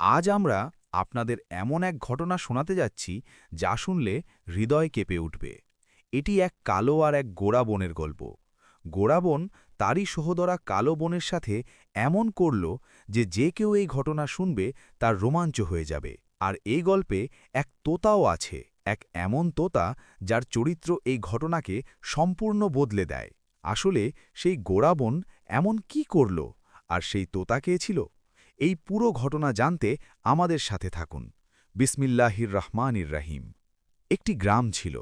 আজ আমরা আপনাদের এমন এক ঘটনা শোনাতে যাচ্ছি যা শুনলে হৃদয় কেঁপে উঠবে। এটি এক কালো আর এক গোড়া বোনের গল্প। গোড়া বোন তারই সহোদরা কালো বোনের সাথে এমন করল যে যে কেউ এই ঘটনা শুনবে তার রোমাঞ্চ হয়ে যাবে। আর এই গল্পে এক তোতাও আছে, এক এমন তোতা যার চরিত্র এই ঘটনাকে সম্পূর্ণ বদলে দেয়। আসলে সেই গোড়া বোন এমন কি করল, আর সেই তোতা কে ছিল? এই পুরো ঘটনা জানতে আমাদের সাথে থাকুন। বিসমিল্লাহির রহমানির রহিম। একটি গ্রাম ছিল,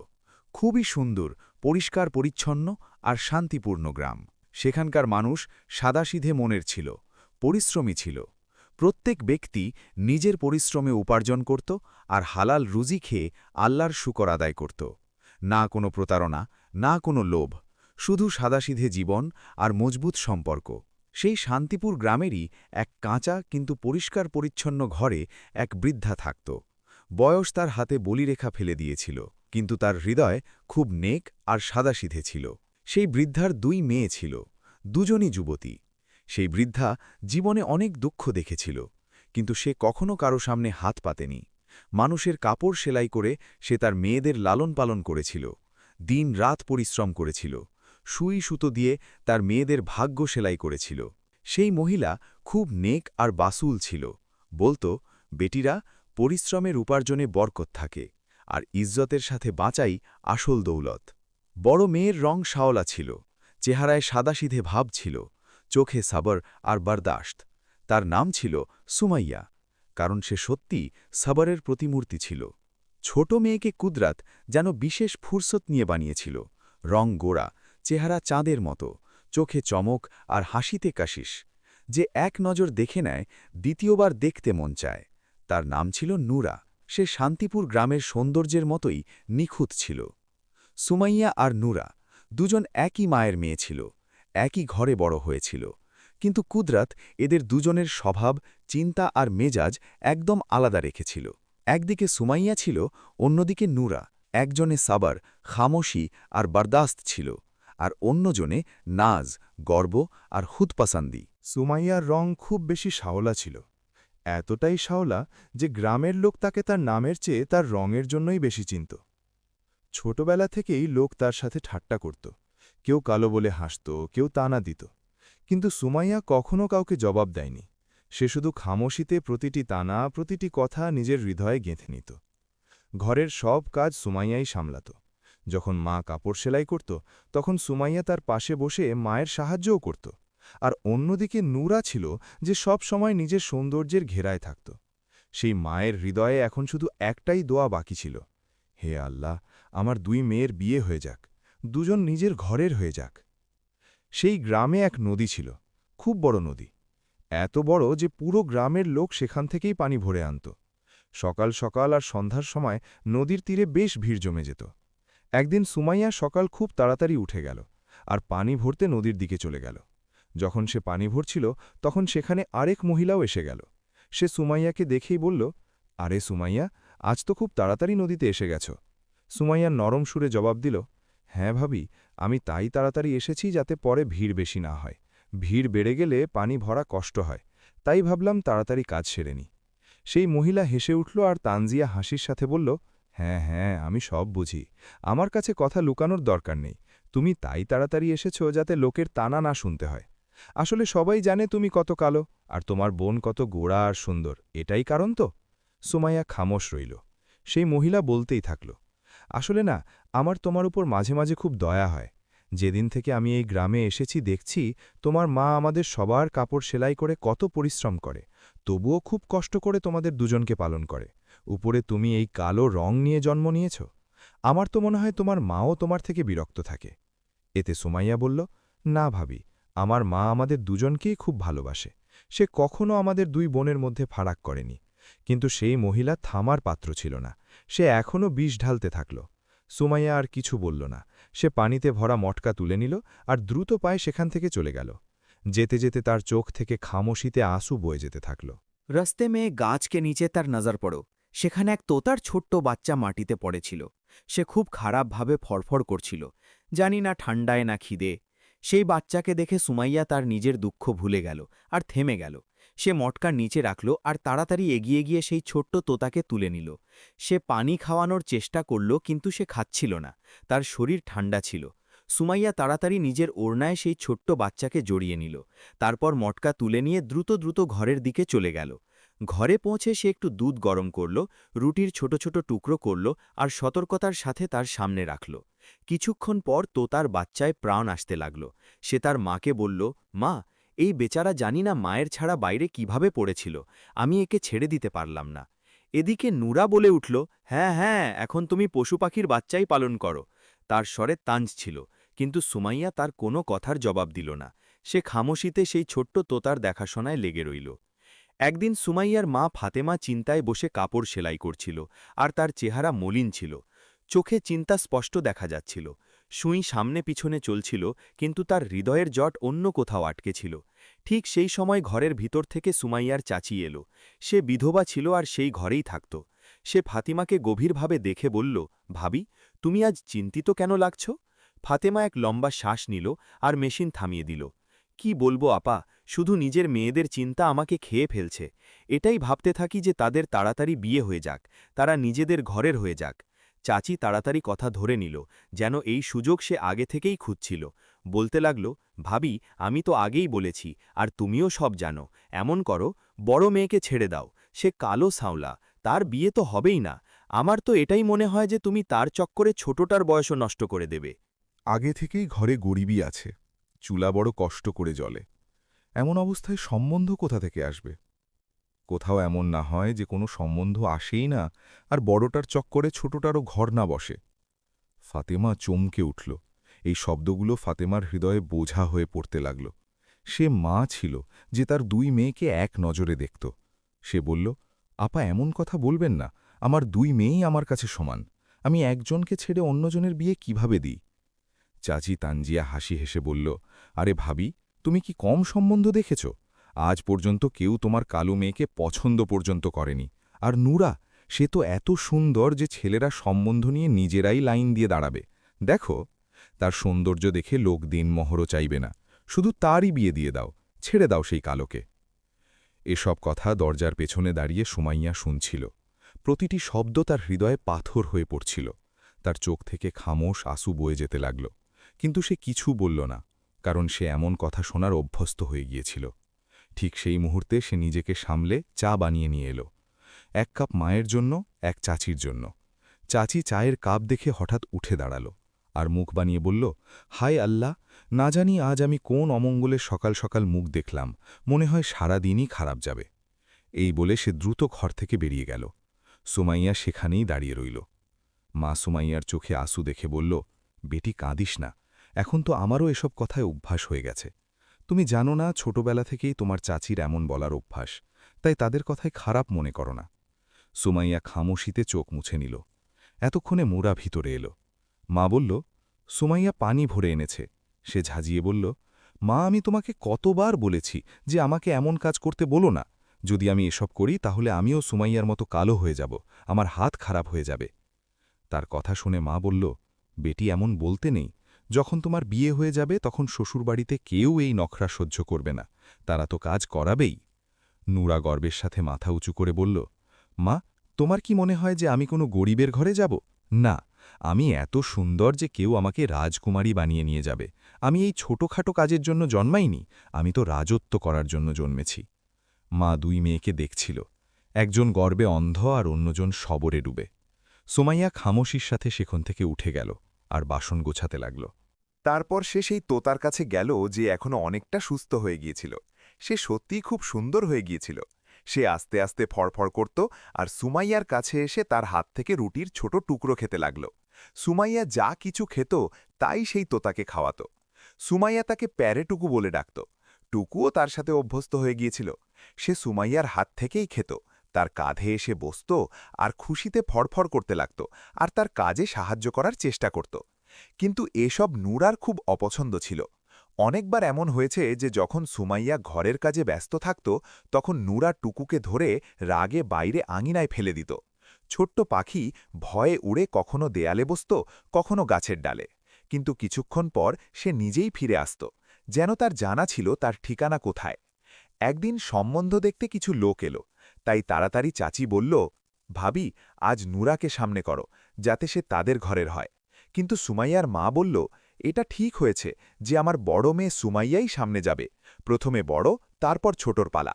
খুবই সুন্দর, পরিষ্কার পরিচ্ছন্ন আর শান্তিপূর্ণ গ্রাম। সেখানকার মানুষ সাদাসিধে মনের ছিল, পরিশ্রমী ছিল। প্রত্যেক ব্যক্তি নিজের পরিশ্রমে উপার্জন করত আর হালাল রুজি খেয়ে আল্লাহর শুকর আদায় করত। না কোনো প্রতারণা, না কোনো লোভ, শুধু সাদাসিধে জীবন আর মজবুত সম্পর্ক। সেই শান্তিপুর গ্রামেরই এক কাঁচা কিন্তু পরিষ্কার পরিচ্ছন্ন ঘরে এক বৃদ্ধা থাকত। বয়স তার হাতে বলিরেখা ফেলে দিয়েছিল, কিন্তু তার হৃদয় খুব নেক আর সাদাসিধে ছিল। সেই বৃদ্ধার দুই মেয়ে ছিল, দুজনই যুবতী। সেই বৃদ্ধা জীবনে অনেক দুঃখ দেখেছিল, কিন্তু সে কখনো কারো সামনে হাত পাতেনি। মানুষের কাপড় সেলাই করে সে তার মেয়েদের লালন পালন করেছিল, দিন রাত পরিশ্রম করেছিল, সুই সুতো দিয়ে তার মেয়েদের ভাগ্য সেলাই করেছিল। সেই মহিলা খুব নেক আর বাসুল ছিল, বলতো, বেটিরা, পরিশ্রমের উপার্জনে বরকত থাকে, আর ইজ্জতের সাথে বাঁচাই আসল দৌলত। বড় মেয়ের রং শাওলা ছিল, চেহারায় সাদাসিধে ভাব ছিল, চোখে সাবর আর বরদাশত। তার নাম ছিল সুমাইয়া, কারণ সে সত্যি সাবরের প্রতিমূর্তি ছিল। ছোট মেয়েকে কুদরাত যেন বিশেষ ফুরসত নিয়ে বানিয়েছিল। রং গোড়া, চেহারা চাঁদের মতো, চোখে চমক আর হাসিতে কাশিস। যে এক নজর দেখে নেয়, দ্বিতীয়বার দেখতে মন চায়। তার নাম ছিল নূরা। সে শান্তিপুর গ্রামের সৌন্দর্যের মতোই নিখুঁত ছিল। সুমাইয়া আর নূরা দুজন একই মায়ের মেয়ে ছিল, একই ঘরে বড় হয়েছিল। কিন্তু কুদরাত এদের দুজনের স্বভাব, চিন্তা আর মেজাজ একদম আলাদা রেখেছিল। একদিকে সুমাইয়া ছিল, অন্যদিকে নূরা। একজনে সাবার, খামোশি আর বরদাস্ত ছিল, আর অন্যজনে নাজ, গর্ব আর হুদপাসান্দি। সুমাইয়ার রং খুব বেশি শাওলা ছিল, এতটাই শাওলা যে গ্রামের লোক তাকে তার নামের চেয়ে তার রঙের জন্যই বেশি চিনত। ছোটবেলা থেকেই লোক তার সাথে ঠাট্টা করত, কেউ কালো বলে হাসত, কেউ তানা দিত। কিন্তু সুমাইয়া কখনো কাউকে জবাব দেয়নি। সে শুধু খামোশিতে প্রতিটি তানা, প্রতিটি কথা নিজের হৃদয়ে গেঁথে নিত। ঘরের সব কাজ সুমাইয়াই সামলাত। যখন মা কাপড় সেলাই করত, তখন সুমাইয়া তার পাশে বসে মায়ের সাহায্যও করত। আর অন্যদিকে নূরা ছিল, যে সব সময় নিজের সৌন্দর্যের ঘেরায় থাকত। সেই মায়ের হৃদয়ে এখন শুধু একটাই দোয়া বাকি ছিল, হে আল্লাহ, আমার দুই মেয়ের বিয়ে হয়ে যাক, দুজন নিজের ঘরের হয়ে যাক। সেই গ্রামে এক নদী ছিল, খুব বড় নদী, এত বড় যে পুরো গ্রামের লোক সেখান থেকেই পানি ভরে আনত। সকাল সকাল আর সন্ধ্যার সময় নদীর তীরে বেশ ভিড় জমে যেত। একদিন সুমাইয়া সকাল খুব তাড়াতাড়ি উঠে গেল আর পানি ভরতে নদীর দিকে চলে গেল। যখন সে পানি ভরছিল, তখন সেখানে আরেক মহিলাও এসে গেল। সে সুমাইয়াকে দেখেই বলল, আরে সুমাইয়া, আজ তো খুব তাড়াতাড়ি নদীতে এসে গেছ। সুমাইয়া নরম সুরে জবাব দিল, হ্যাঁ ভাবি, আমি তাই তাড়াতাড়ি এসেছি যাতে পরে ভিড় বেশি না হয়। ভিড় বেড়ে গেলে পানি ভরা কষ্ট হয়, তাই ভাবলাম তাড়াতাড়ি কাজ সেরে নি। সেই মহিলা হেসে উঠল আর তানজিয়া হাসির সাথে বলল, হ্যাঁ হ্যাঁ, আমি সব বুঝি, আমার কাছে কথা লুকানোর দরকার নেই। তুমি তাই তাড়াতাড়ি এসেছ যাতে লোকের তানা না শুনতে হয়। আসলে সবাই জানে তুমি কত কালো, আর তোমার বোন কত গোড়া আর সুন্দর, এটাই কারণ তো। সুমাইয়া খামোশ রইল। সেই মহিলা বলতেই থাকল, আসলে না, আমার তোমার উপর মাঝে মাঝে খুব দয়া হয়। যেদিন থেকে আমি এই গ্রামে এসেছি দেখছি তোমার মা আমাদের সবার কাপড় সেলাই করে কত পরিশ্রম করে, তবুও খুব কষ্ট করে তোমাদের দুজনকে পালন করে। উপরে তুমি এই কালো রং নিয়ে জন্ম নিয়েছ। আমার তো মনে হয় তোমার মাও তোমার থেকে বিরক্ত থাকে। এতে সুমাইয়া বলল, না ভাবি, আমার মা আমাদের দুজনকেই খুব ভালোবাসে। সে কখনো আমাদের দুই বোনের মধ্যে ফারাক করেনি। কিন্তু সেই মহিলা থামার পাত্র ছিল না। সে এখনও বিষ ঢালতে থাকল। সুমাইয়া আর কিছু বলল না। সে পানিতে ভরা মটকা তুলে নিল আর দ্রুত পায়ে সেখান থেকে চলে গেল। যেতে যেতে তার চোখ থেকে খামোশিতে আঁসু বয়ে যেতে থাকল। রাস্তে में गाछ के नीचे তার নজর পড়ো। সেখানে এক তোতার ছোট্ট বাচ্চা মাটিতে পড়েছিল। সে খুব খারাপভাবে ফড়ফড় করছিল, জানি না ঠান্ডায় না খিদে। সেই বাচ্চাকে দেখে সুমাইয়া তার নিজের দুঃখ ভুলে গেল আর থেমে গেল। সে মটকার নিচে রাখল আর তাড়াতাড়ি এগিয়ে গিয়ে সেই ছোট্ট তোতাকে তুলে নিল। সে পানি খাওয়ানোর চেষ্টা করল, কিন্তু সে খাচ্ছিল না, তার শরীর ঠান্ডা ছিল। সুমাইয়া তাড়াতাড়ি নিজের ওড়নায় সেই ছোট্ট বাচ্চাকে জড়িয়ে নিল। তারপর মটকা তুলে নিয়ে দ্রুত দ্রুত ঘরের দিকে চলে গেল। ঘরে পৌঁছে সে একটু দুধ গরম করল, রুটির ছোট ছোট টুকরো করল আর সতর্কতার সাথে তার সামনে রাখল। কিছুক্ষণ পর তোতার বাচ্চায় প্রাণ আসতে লাগল। সে তার মাকে বলল, মা, এই বেচারা জানি না মায়ের ছাড়া বাইরে কিভাবে পড়েছিল, আমি একে ছেড়ে দিতে পারলাম না। এদিকে নুরা বলে উঠল, হ্যাঁ হ্যাঁ, এখন তুমি পশু পাখির বাচ্চাই পালন করো। তার স্বরে তাঞ্জ ছিল, কিন্তু সুমাইয়া তার কোনো কথার জবাব দিল না। সে খামোশিতে সেই ছোট্ট তোতার দেখাশোনায় লেগে রইল। একদিন সুমাইয়ার মা ফাতেমা চিন্তায় বসে কাপড় সেলাই করছিল, আর তার চেহারা মলিন ছিল। চোখে চিন্তা স্পষ্ট দেখা যাচ্ছিল। সুই সামনে পিছনে চলছিল, কিন্তু তার হৃদয়ের জট অন্য কোথাও আটকে ছিল। ঠিক সেই সময় ঘরের ভিতর থেকে সুমাইয়ার চাচি এলো। সে বিধবা ছিল আর সেই ঘরেই থাকত। সে ফাতিমাকে গভীরভাবে দেখে বলল, ভাবি, তুমি আজ চিন্তিত কেন লাগছ? ফাতেমা এক লম্বা শ্বাস নিল আর মেশিন থামিয়ে দিল। কি বলবো আপা, শুধু নিজের মেয়েদের চিন্তা আমাকে খেয়ে ফেলছে। এটাই ভাবতে থাকি যে তাদের তাড়াতাড়ি বিয়ে হয়ে যাক, তারা নিজেদের ঘরের হয়ে যাক। চাচি তাড়াতাড়ি কথা ধরে নিল, যেন এই সুযোগ সে আগে থেকেই খুঁজছিল। বলতে লাগল, ভাবি, আমি তো আগেই বলেছি, আর তুমিও সব জানো। এমন করো, বড় মেয়েকে ছেড়ে দাও। সে কালো সাঁওলা, তার বিয়ে তো হবেই না। আমার তো এটাই মনে হয় যে তুমি তার চক্করে ছোটটার বয়সও নষ্ট করে দেবে। আগে থেকেই ঘরে গরিবই আছে, চুলা বড় কষ্ট করে জ্বলে। এমন অবস্থায় সম্বন্ধ কোথা থেকে আসবে? কোথাও এমন না হয় যে কোনো সম্বন্ধ আসেই না, আর বড়টার চক্করে ছোটটারও ঘর না বসে। ফাতেমা চমকে উঠল। এই শব্দগুলো ফাতেমার হৃদয়ে বোঝা হয়ে পড়তে লাগল। সে মা ছিল যে তার দুই মেয়েকে এক নজরে দেখত। সে বলল, আপা, এমন কথা বলবেন না। আমার দুই মেয়েই আমার কাছে সমান। আমি একজনকে ছেড়ে অন্যজনের বিয়ে কিভাবে দিই? চাচি তানজিয়া হাসি হেসে বলল, আরে ভাবি, তুমি কি কম সম্বন্ধ দেখেছ? আজ পর্যন্ত কেউ তোমার কালো মেয়েকে পছন্দ পর্যন্ত করেনি। আর নুরা, সে তো এত সুন্দর যে ছেলেরা সম্বন্ধ নিয়ে নিজেরাই লাইন দিয়ে দাঁড়াবে। দেখো, তার সৌন্দর্য দেখে লোক দিনমহরও চাইবে না। শুধু তারই বিয়ে দিয়ে দাও, ছেড়ে দাও সেই কালোকে। এসব কথা দরজার পেছনে দাঁড়িয়ে সুমাইয়া শুনছিল। প্রতিটি শব্দ তার হৃদয়ে পাথর হয়ে পড়ছিল। তার চোখ থেকে খামোশ আঁসু বয়ে যেতে লাগল। কিন্তু সে কিছু বলল না, কারণ সে এমন কথা শোনার অভ্যস্ত হয়ে গিয়েছিল। ঠিক সেই মুহূর্তে সে নিজেকে সামলে চা বানিয়ে নিয়ে এলো। এক কাপ মায়ের জন্য, এক চাচির জন্য। চাচি চায়ের কাপ দেখে হঠাৎ উঠে দাঁড়াল আর মুখ বানিয়ে বলল, হায় আল্লাহ, না জানি আজ আমি কোন অমঙ্গলের সকাল সকাল মুখ দেখলাম, মনে হয় সারা দিনই খারাপ যাবে। এই বলে সে দ্রুত ঘর থেকে বেরিয়ে গেল। সুমাইয়া সেখানেই দাঁড়িয়ে রইল। মা সুমাইয়ার চোখে আঁসু দেখে বলল, বেটি, কাঁদিস না। এখন তো আমারও এসব কথায় অভ্যাস হয়ে গেছে। তুমি জানো না, ছোটবেলা থেকেই তোমার চাচির এমন বলার অভ্যাস, তাই তাদের কথায় খারাপ মনে করো না। সুমাইয়া খামোশিতে চোখ মুছে নিল। এতক্ষণে মুরা ভিতরে এলো। মা বলল, সুমাইয়া পানি ভরে এনেছে। সে ঝাঁঝিয়ে বলল, মা, আমি তোমাকে কতবার বলেছি যে আমাকে এমন কাজ করতে বলো না। যদি আমি এসব করি তাহলে আমিও সুমাইয়ার মতো কালো হয়ে যাব, আমার হাত খারাপ হয়ে যাবে। তার কথা শুনে মা বলল, বেটি, এমন বলতে নেই। যখন তোমার বিয়ে হয়ে যাবে তখন শ্বশুরবাড়িতে কেউ এই নখরা সহ্য করবে না, তারা তো কাজ করাবেই। নুরা গর্বের সাথে মাথা উঁচু করে বলল, মা, তোমার কি মনে হয় যে আমি কোনো গরিবের ঘরে যাব? না, আমি এত সুন্দর যে কেউ আমাকে রাজকুমারী বানিয়ে নিয়ে যাবে। আমি এই ছোটখাটো কাজের জন্য জন্মাইনি, আমি তো রাজত্ব করার জন্য জন্মেছি। মা দুই মেয়েকে দেখছিল, একজন গর্বে অন্ধ আর অন্যজন সবরে ডুবে। সুমাইয়া খামোশির সাথে সেখান থেকে উঠে গেল আর বাসন গোছাতে লাগল। তারপর সে সেই তোতার কাছে গেল যে এখনো অনেকটা সুস্থ হয়ে গিয়েছিল। সে সত্যিই খুব সুন্দর হয়ে গিয়েছিল। সে আস্তে আস্তে ফড়ফড় করত আর সুমাইয়ার কাছে এসে তার হাত থেকে রুটির ছোট টুকরো খেতে লাগল। সুমাইয়া যা কিছু খেত তাই সেই তোতাকে খাওয়াত। সুমাইয়া তাকে প্যারেটুকু বলে ডাকত। টুকুও তার সাথে অভ্যস্ত হয়ে গিয়েছিল। সে সুমাইয়ার হাত থেকেই খেত, তার কাঁধে এসে বসত আর খুশিতে ফড়ফড় করতে লাগত আর তার কাজে সাহায্য করার চেষ্টা করত। কিন্তু এসব নুরার খুব অপছন্দ ছিল। অনেকবার এমন হয়েছে যে যখন সুমাইয়া ঘরের কাজে ব্যস্ত থাকত তখন নুরা টুকুকে ধরে রাগে বাইরে আঙিনায় ফেলে দিত। ছোট্ট পাখি ভয়ে উড়ে কখনো দেয়ালে বসত, কখনো গাছের ডালে। কিন্তু কিছুক্ষণ পর সে নিজেই ফিরে আসত, যেন তার জানা ছিল তার ঠিকানা কোথায়। একদিন সম্বন্ধ দেখতে কিছু লোক এলো, তাই তাড়াতাড়ি চাচি বলল, ভাবি, আজ নুরাকে সামনে করো, যাতে সে তাদের ঘরের হয়। কিন্তু সুমাইয়ার মা বলল, এটা ঠিক হয়েছে যে আমার বড় মেয়ে সুমাইয়াই সামনে যাবে, প্রথমে বড়, তারপর ছোটর পালা।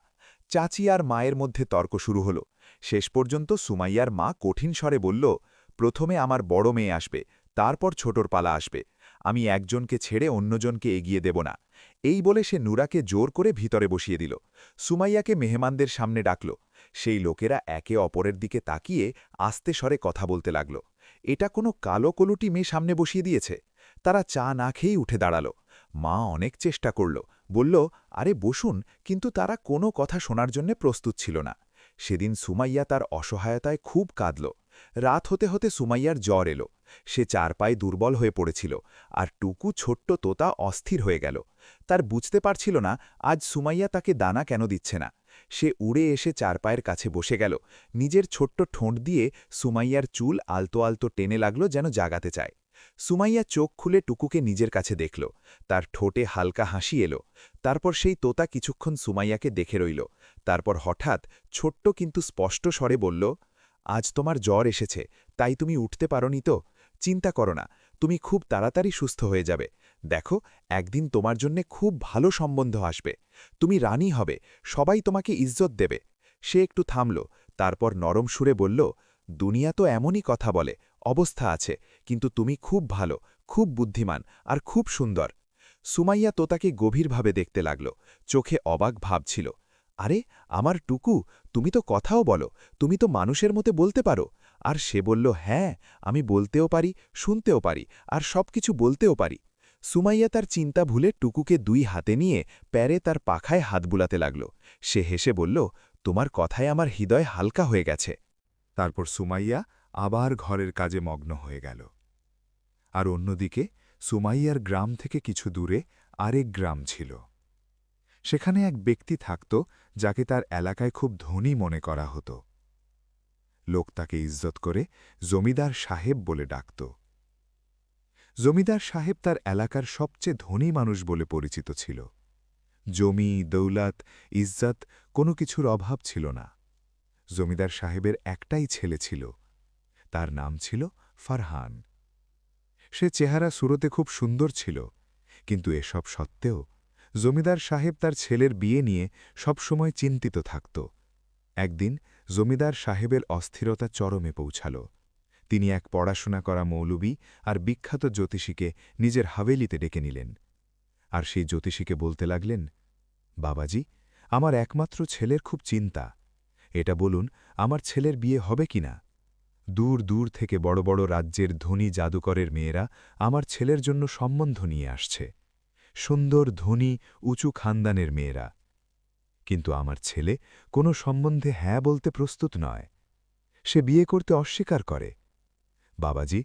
চাচি আর মায়ের মধ্যে তর্ক শুরু হলো। শেষ পর্যন্ত সুমাইয়ার মা কঠিন স্বরে বলল, প্রথমে আমার বড় মেয়ে আসবে, তারপর ছোটর পালা আসবে। আমি একজনকে ছেড়ে অন্যজনকে এগিয়ে দেব না। এই বলে সে নুরাকে জোর করে ভিতরে বসিয়ে দিল। সুমাইয়াকে মেহমানদের সামনে ডাকল। সেই লোকেরা একে অপরের দিকে তাকিয়ে আস্তে স্বরে কথা বলতে লাগল। এটা কোনো কালো কলুটি মেয়ে সামনে বসিয়ে দিয়েছে। তারা চা না খেয়েই উঠে দাঁড়াল। মা অনেক চেষ্টা করল, বলল, আরে বসুন, কিন্তু তারা কোনো কথা শোনার জন্য প্রস্তুত ছিল না। সেদিন সুমাইয়া তার অসহায়তায় খুব কাঁদল। রাত হতে হতে সুমাইয়ার জ্বর এলো। সে চারপায়ে দুর্বল হয়ে পড়েছিল, আর টুকু ছোট্ট তোতা অস্থির হয়ে গেল। তার বুঝতে পারছিল না আজ সুমাইয়া তাকে দানা কেন দিচ্ছে না। সে উড়ে এসে চারপায়ের কাছে বসে গেল, নিজের ছোট্ট ঠোঁট দিয়ে সুমাইয়ার চুল আলতো আলতো টেনে লাগল, যেন জাগাতে চায়। সুমাইয়া চোখ খুলে টুকুকে নিজের কাছে দেখল। তার ঠোঁটে হালকা হাসি এলো। তারপর সেই তোতা কিছুক্ষণ সুমাইয়াকে দেখে রইল। তারপর হঠাৎ ছোট্ট কিন্তু স্পষ্ট স্বরে বলল, আজ তোমার জ্বর এসেছে, তাই তুমি উঠতে পারোনি তো? চিন্তা করো না, তুমি খুব তাড়াতাড়ি সুস্থ হয়ে যাবে। দেখো, একদিন তোমার জন্যে খুব ভালো সম্বন্ধ আসবে। তুমি রানী হবে, সবাই তোমাকে ইজ্জত দেবে। সে একটু থামল, তারপর নরম সুরে বলল, দুনিয়া তো এমনই কথা বলে, অবস্থা আছে, কিন্তু তুমি খুব ভালো, খুব বুদ্ধিমান আর খুব সুন্দর। সুমাইয়া তোতাকে গভীরভাবে দেখতে লাগল, চোখে অবাক ভাব ছিল। আরে আমার টুকু, তুমি তো কথাও বলো, তুমি তো মানুষের মতে বলতে পারো। আর সে বলল, হ্যাঁ, আমি বলতেও পারি, শুনতেও পারি, আর সবকিছু বলতেও পারি। সুমাইয়া তার চিন্তা ভুলে টুকুকে দুই হাতে নিয়ে প্যারে তার পাখায় হাত বুলাতে লাগল। সে হেসে বলল, তোমার কথায় আমার হৃদয় হালকা হয়ে গেছে। তারপর সুমাইয়া আবার ঘরের কাজে মগ্ন হয়ে গেল। আর অন্যদিকে সুমাইয়ার গ্রাম থেকে কিছু দূরে আরেক গ্রাম ছিল। সেখানে এক ব্যক্তি থাকত যাকে তার এলাকায় খুব ধনী মনে করা হতো। লোক তাকে ইজ্জত করে জমিদার সাহেব বলে ডাকত। জমিদার সাহেব তার এলাকার সবচেয়ে ধনী মানুষ বলে পরিচিত ছিল। জমি, দৌলত, ইজ্জত কোনো কিছুর অভাব ছিল না। জমিদার সাহেবের একটাই ছেলে ছিল, তার নাম ছিল ফারহান। সে চেহারা সুরতে খুব সুন্দর ছিল, কিন্তু এসব সত্ত্বেও জমিদার সাহেব তার ছেলের বিয়ে নিয়ে সবসময় চিন্তিত থাকত। একদিন জমিদার সাহেবের অস্থিরতা চরমে পৌঁছাল। তিনি এক পড়াশোনা করা মৌলবি আর বিখ্যাত জ্যোতিষীকে নিজের হাভেলিতে ডেকে নিলেন। আর সেই জ্যোতিষীকে বলতে লাগলেন, বাবাজি, আমার একমাত্র ছেলের খুব চিন্তা। এটা বলুন, আমার ছেলের বিয়ে হবে কিনা? দূর দূর থেকে বড় বড় রাজ্যের ধনী জাদুকরের মেয়েরা আমার ছেলের জন্য সম্বন্ধ নিয়ে আসছে, সুন্দর, ধনী, উঁচু খানদানের মেয়েরা। কিন্তু আমার ছেলে কোনো সম্বন্ধে হ্যাঁ বলতে প্রস্তুত নয়। সে বিয়ে করতে অস্বীকার করে। বাবাজি,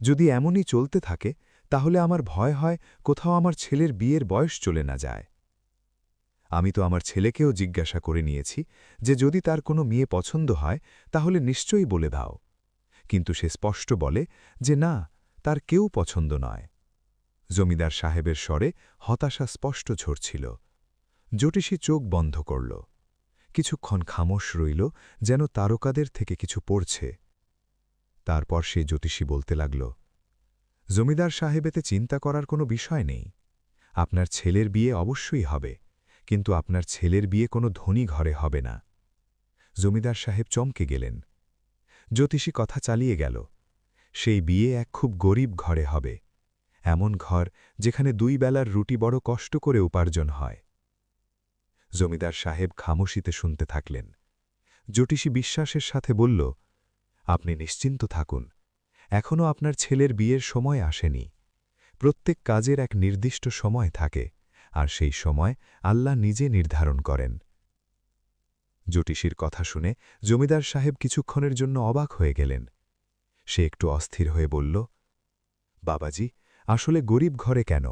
যদি এমনই চলতে থাকে তাহলে আমার ভয় হয় কোথাও আমার ছেলের বিয়ের বয়স চলে না যায়। আমি তো আমার ছেলেকেও জিজ্ঞাসা করে নিয়েছি যে যদি তার কোনো মেয়ে পছন্দ হয় তাহলে নিশ্চয়ই বলে দাও, কিন্তু সে স্পষ্ট বলে যে না, তার কেউ পছন্দ নয়। জমিদার সাহেবের স্বরে হতাশা স্পষ্ট ঝরছিল। জ্যোতিষী চোখ বন্ধ করল। কিছুক্ষণ খামোশ রইল, যেন তারকাদের থেকে কিছু পড়ছে। তারপর সে জ্যোতিষী বলতে লাগল, জমিদার সাহেবেতে চিন্তা করার কোনো বিষয় নেই। আপনার ছেলের বিয়ে অবশ্যই হবে, কিন্তু আপনার ছেলের বিয়ে কোনো ধনী ঘরে হবে না। জমিদার সাহেব চমকে গেলেন। জ্যোতিষী কথা চালিয়ে গেল, সেই বিয়ে এক খুব গরিব ঘরে হবে, এমন ঘর যেখানে দুই বেলার রুটি বড় কষ্ট করে উপার্জন হয়। জমিদার সাহেব খামোশিতে শুনতে থাকলেন। জ্যোতিষী বিশ্বাসের সাথে বলল, আপনি নিশ্চিন্ত থাকুন, এখনও আপনার ছেলের বিয়ের সময় আসেনি। প্রত্যেক কাজের এক নির্দিষ্ট সময় থাকে, আর সেই সময় আল্লাহ নিজে নির্ধারণ করেন। জ্যোতিষীর কথা শুনে জমিদার সাহেব কিছুক্ষণের জন্য অবাক হয়ে গেলেন। সে একটু অস্থির হয়ে বলল, বাবাজি, আসলে গরিব ঘরে কেন?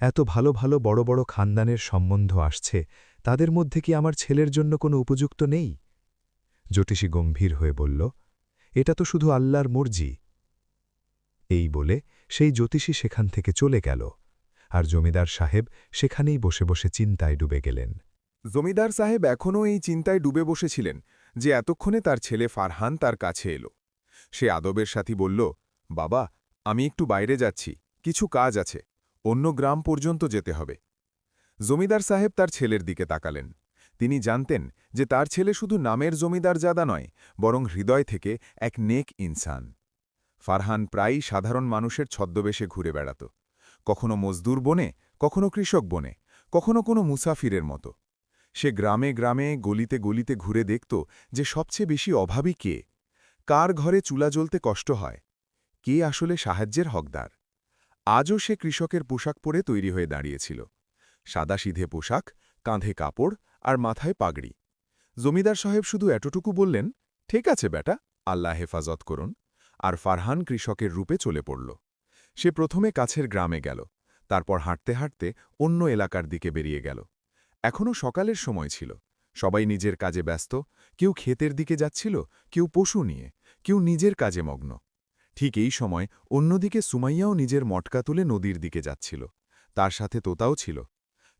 এত ভালো ভালো বড় বড় খানদানের সম্বন্ধ আসছে, তাদের মধ্যে কি আমার ছেলের জন্য কোনো উপযুক্ত নেই? জ্যোতিষী গম্ভীর হয়ে বলল, এটা তো শুধু আল্লাহর মর্জি। এই বলে সেই জ্যোতিষী সেখান থেকে চলে গেল, আর জমিদার সাহেব সেখানেই বসে বসে চিন্তায় ডুবে গেলেন। জমিদার সাহেব এখনও এই চিন্তায় ডুবে বসেছিলেন যে এতক্ষণে তার ছেলে ফারহান তার কাছে এলো। সে আদবের সাথী বলল, বাবা, আমি একটু বাইরে যাচ্ছি, কিছু কাজ আছে, অন্য গ্রাম পর্যন্ত যেতে হবে। জমিদার সাহেব তার ছেলের দিকে তাকালেন। তিনি জানতেন যে তার ছেলে শুধু নামের জমিদার জাদা নয়, বরং হৃদয় থেকে এক নেক ইনসান। ফারহান প্রায়ই সাধারণ মানুষের ছদ্মবেশে ঘুরে বেড়াত, কখনো মজদুর বনে, কখনো কৃষক বনে, কখনো কোনো মুসাফিরের মতো। সে গ্রামে গ্রামে গলিতে গলিতে ঘুরে দেখত যে সবচেয়ে বেশি অভাবী কে, কার ঘরে চুলা জ্বলতে কষ্ট হয়, কে আসলে সাহায্যের হকদার। আজও সে কৃষকের পোশাক পরে তৈরি হয়ে দাঁড়িয়েছিল, সাদাসিধে পোশাক, কাঁধে কাপড় আর মাথায় পাগড়ি। জমিদার সাহেব শুধু এতটুকু বললেন, ঠিক আছে বেটা, আল্লাহ হেফাজত করুন, আর ফারহান কৃষকের রূপে চলে পড়ল। সে প্রথমে কাছের গ্রামে গেল, তারপর হাঁটতে হাঁটতে অন্য এলাকার দিকে বেরিয়ে গেল। এখনও সকালের সময় ছিল, সবাই নিজের কাজে ব্যস্ত, কেউ ক্ষেতের দিকে যাচ্ছিল, কেউ পশু নিয়ে, কেউ নিজের কাজে মগ্ন। ঠিক এই সময় অন্যদিকে সুমাইয়াও নিজের মটকা তুলে নদীর দিকে যাচ্ছিল, তার সাথে তোতাও ছিল।